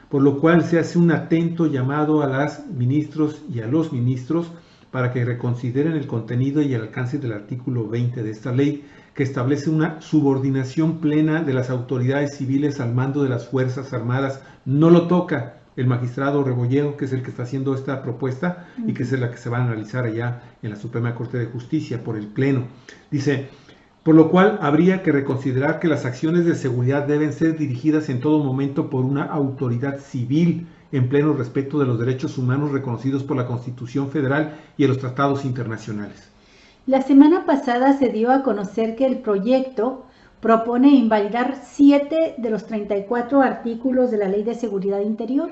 por lo cual se hace un atento llamado a las ministros y a los ministros para que reconsideren el contenido y el alcance del artículo 20 de esta ley, que establece una subordinación plena de las autoridades civiles al mando de las Fuerzas Armadas. No lo toca el magistrado Rebolledo, que es el que está haciendo esta propuesta y que es la que se va a analizar allá en la Suprema Corte de Justicia por el Pleno. Dice, por lo cual habría que reconsiderar que las acciones de seguridad deben ser dirigidas en todo momento por una autoridad civil en pleno respeto de los derechos humanos reconocidos por la Constitución Federal y en los tratados internacionales. La semana pasada se dio a conocer que el proyecto propone invalidar 7 de los 34 artículos de la Ley de Seguridad Interior.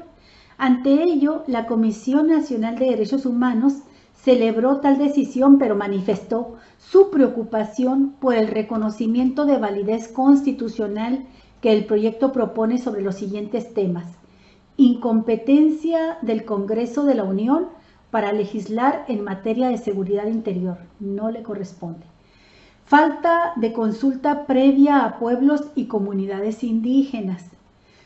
Ante ello, la Comisión Nacional de Derechos Humanos celebró tal decisión, pero manifestó su preocupación por el reconocimiento de validez constitucional que el proyecto propone sobre los siguientes temas: incompetencia del Congreso de la Unión para legislar en materia de seguridad interior, no le corresponde; falta de consulta previa a pueblos y comunidades indígenas;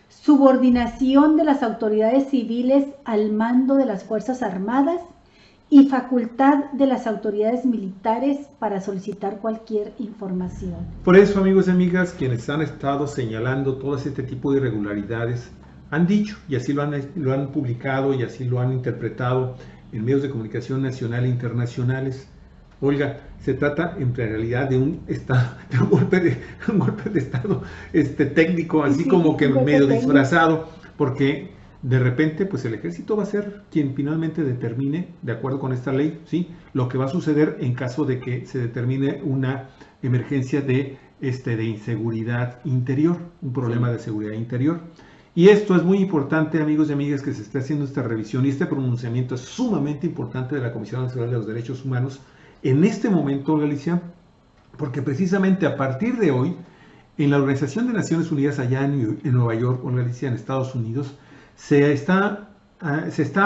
subordinación de las autoridades civiles al mando de las Fuerzas Armadas; y facultad de las autoridades militares para solicitar cualquier información. Por eso, amigos y amigas, quienes han estado señalando todo este tipo de irregularidades, han dicho, y así lo han publicado y así lo han interpretado en medios de comunicación nacional e internacionales: Olga, se trata en realidad de un estado, de un golpe de estado técnico, así como que medio disfrazado, porque de repente pues el ejército va a ser quien finalmente determine, de acuerdo con esta ley, ¿sí?, lo que va a suceder en caso de que se determine una emergencia de inseguridad interior, un problema de seguridad interior. Y esto es muy importante, amigos y amigas, que se esté haciendo esta revisión, y este pronunciamiento es sumamente importante de la Comisión Nacional de los Derechos Humanos en este momento, Galicia, porque precisamente a partir de hoy, en la Organización de Naciones Unidas allá en Nueva York, o Galicia, en Estados Unidos, se está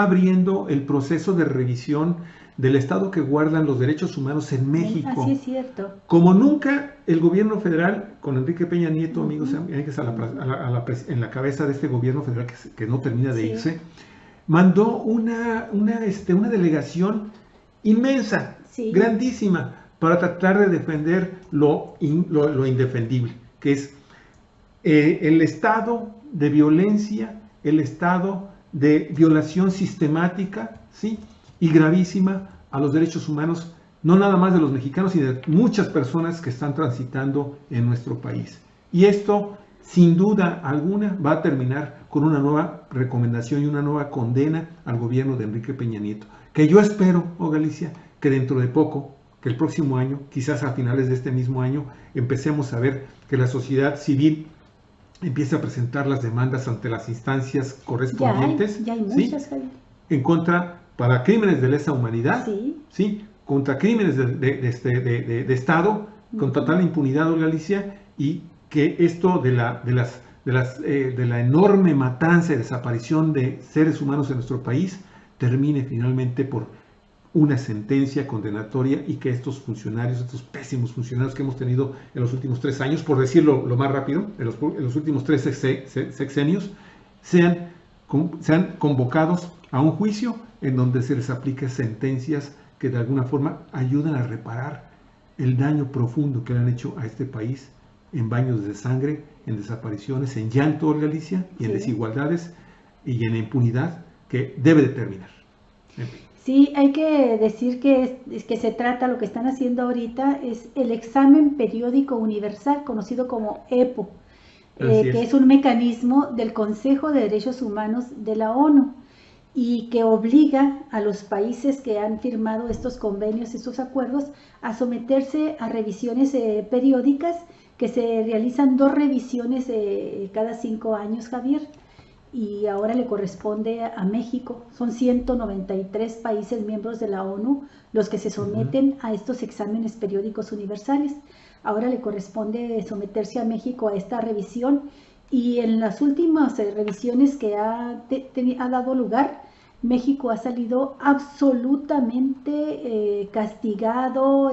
abriendo el proceso de revisión del estado que guardan los derechos humanos en México. Así es cierto. Como nunca el gobierno federal, con Enrique Peña Nieto, amigos y amigas, en la cabeza de este gobierno federal que no termina de irse, mandó una delegación inmensa, grandísima, para tratar de defender lo indefendible, que es el estado de violencia, el estado de violación sistemática, ¿sí?, y gravísima a los derechos humanos, no nada más de los mexicanos, sino de muchas personas que están transitando en nuestro país. Y esto, sin duda alguna, va a terminar con una nueva recomendación y una nueva condena al gobierno de Enrique Peña Nieto, que yo espero, Galicia, que dentro de poco, que el próximo año, quizás a finales de este mismo año, empecemos a ver que la sociedad civil empieza a presentar las demandas ante las instancias correspondientes, ya hay muchas, ¿sí?, en contra, para crímenes de lesa humanidad, ¿sí?, contra crímenes de Estado, con total impunidad, Galicia, y que esto de la enorme matanza y desaparición de seres humanos en nuestro país termine finalmente por una sentencia condenatoria, y que estos funcionarios, estos pésimos funcionarios que hemos tenido en los últimos 3 años, por decirlo lo más rápido, en los últimos 3 sexenios, sean convocados a un juicio en donde se les aplique sentencias que de alguna forma ayudan a reparar el daño profundo que le han hecho a este país en baños de sangre, en desapariciones, en llanto, Galicia, y en desigualdades y en impunidad que debe de terminar. Sí, hay que decir que se trata, lo que están haciendo ahorita es el examen periódico universal, conocido como EPO, que es un mecanismo del Consejo de Derechos Humanos de la ONU, y que obliga a los países que han firmado estos convenios, estos acuerdos, a someterse a revisiones periódicas, que se realizan 2 revisiones cada 5 años, Javier. Y ahora le corresponde a México. Son 193 países miembros de la ONU los que se someten a estos exámenes periódicos universales. Ahora le corresponde someterse a México a esta revisión, y en las últimas revisiones que ha dado lugar, México ha salido absolutamente castigado,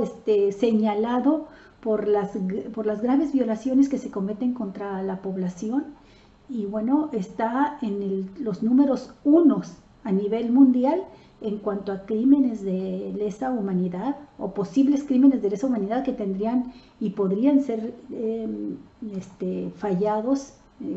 señalado por las graves violaciones que se cometen contra la población, y bueno, está en los números unos a nivel mundial en cuanto a crímenes de lesa humanidad o posibles crímenes de lesa humanidad que tendrían y podrían ser fallados,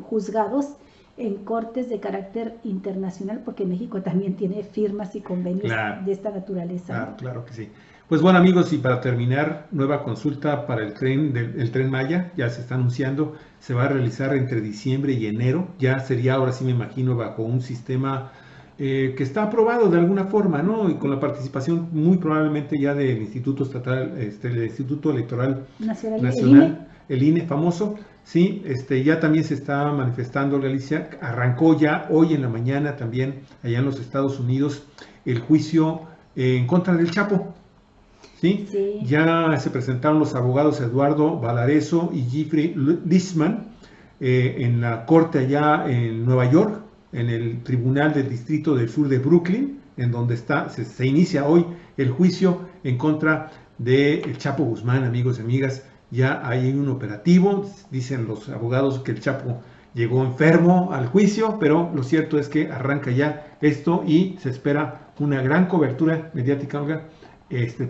juzgados en cortes de carácter internacional, porque México también tiene firmas y convenios de esta naturaleza. Claro que sí. Pues bueno, amigos, y para terminar, nueva consulta para el Tren Maya, ya se está anunciando, se va a realizar entre diciembre y enero, ya sería ahora sí me imagino bajo un sistema que está aprobado de alguna forma, ¿no? Y con la participación muy probablemente ya del Instituto Estatal, el Instituto Electoral Nacional, el INE famoso, sí, ya también se está manifestando, Alicia, arrancó ya hoy en la mañana también allá en los Estados Unidos el juicio en contra del Chapo. ¿Sí? Sí. Ya se presentaron los abogados Eduardo Valareso y Jeffrey Lisman en la corte allá en Nueva York, en el Tribunal del Distrito del Sur de Brooklyn, en donde se inicia hoy el juicio en contra del Chapo Guzmán, amigos y amigas. Ya hay un operativo, dicen los abogados que el Chapo llegó enfermo al juicio, pero lo cierto es que arranca ya esto y se espera una gran cobertura mediática, Olga,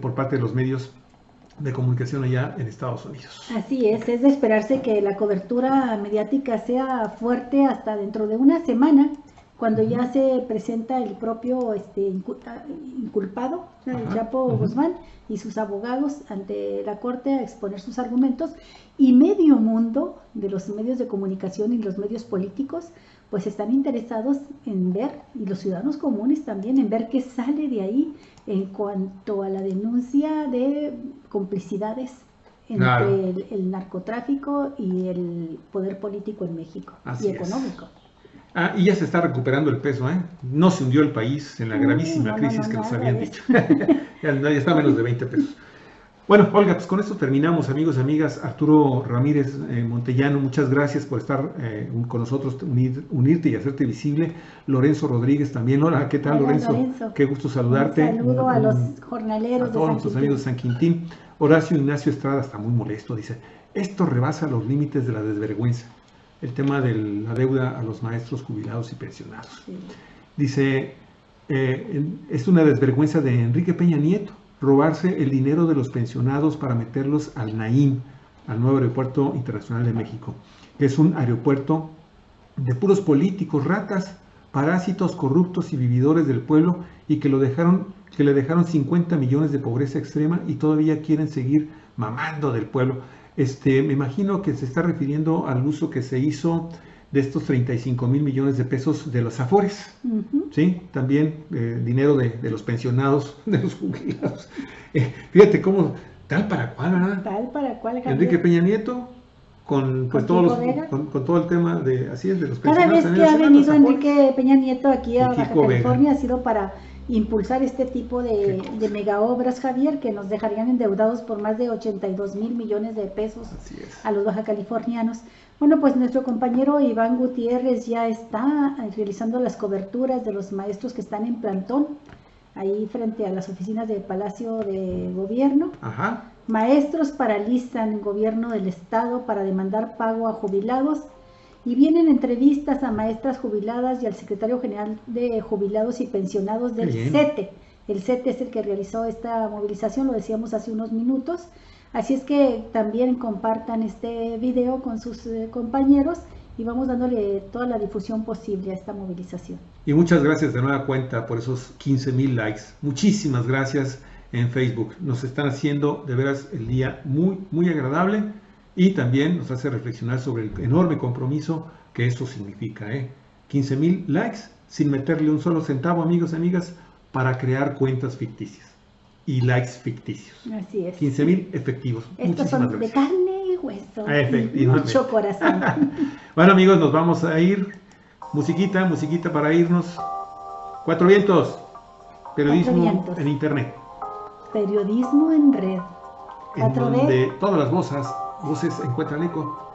por parte de los medios de comunicación allá en Estados Unidos. Así es de esperarse que la cobertura mediática sea fuerte hasta dentro de una semana, cuando ya se presenta el propio inculpado, el Chapo Guzmán, y sus abogados ante la corte a exponer sus argumentos, y medio mundo de los medios de comunicación y los medios políticos pues están interesados en ver, y los ciudadanos comunes también, en ver qué sale de ahí en cuanto a la denuncia de complicidades entre el narcotráfico y el poder político en México. Así y económico. Y ya se está recuperando el peso, ¿eh? No se hundió el país en la gravísima crisis que nos habían dicho. ya está a menos de 20 pesos. Bueno, Olga, pues con esto terminamos, amigos y amigas. Arturo Ramírez Montellano, muchas gracias por estar con nosotros, unirte y hacerte visible. Lorenzo Rodríguez también. Hola, ¿qué tal, Lorenzo? Qué gusto saludarte. Un saludo a los jornaleros de San Quintín. A todos nuestros amigos de San Quintín. Horacio Ignacio Estrada está muy molesto, dice, esto rebasa los límites de la desvergüenza. El tema de la deuda a los maestros jubilados y pensionados. Sí. Dice, es una desvergüenza de Enrique Peña Nieto robarse el dinero de los pensionados para meterlos al Naim, al nuevo aeropuerto internacional de México, que es un aeropuerto de puros políticos, ratas, parásitos, corruptos y vividores del pueblo, y que le dejaron 50 millones de pobreza extrema y todavía quieren seguir mamando del pueblo. Me imagino que se está refiriendo al uso que se hizo de estos 35 mil millones de pesos de los Afores, ¿sí? También dinero de los pensionados, de los jubilados. Fíjate cómo, tal para cual, ¿verdad? Tal para cual, Javier. Enrique Peña Nieto, con todo el tema de, así es, de los pensionados. Cada vez que ha venido Enrique Peña Nieto aquí a Baja California ha sido para impulsar este tipo de mega obras, Javier, que nos dejarían endeudados por más de 82 mil millones de pesos a los baja californianos. Bueno, pues nuestro compañero Iván Gutiérrez ya está realizando las coberturas de los maestros que están en plantón, ahí frente a las oficinas del Palacio de Gobierno. Maestros paralizan el gobierno del estado para demandar pago a jubilados. Y vienen entrevistas a maestras jubiladas y al secretario general de jubilados y pensionados del CETE. El CETE es el que realizó esta movilización, lo decíamos hace unos minutos. Así es que también compartan este video con sus compañeros y vamos dándole toda la difusión posible a esta movilización. Y muchas gracias de nueva cuenta por esos 15,000 likes. Muchísimas gracias en Facebook. Nos están haciendo de veras el día muy, muy agradable. Y también nos hace reflexionar sobre el enorme compromiso que eso significa. 15,000 likes sin meterle un solo centavo, amigos y amigas, para crear cuentas ficticias y likes ficticios. Así es. 15,000 efectivos. Estos son gracias. De carne y hueso. Efectivamente. Mucho corazón. Bueno, amigos, nos vamos a ir. Musiquita para irnos. Cuatro Vientos. Periodismo en internet. Periodismo en red. En donde todas las voces encuentran eco.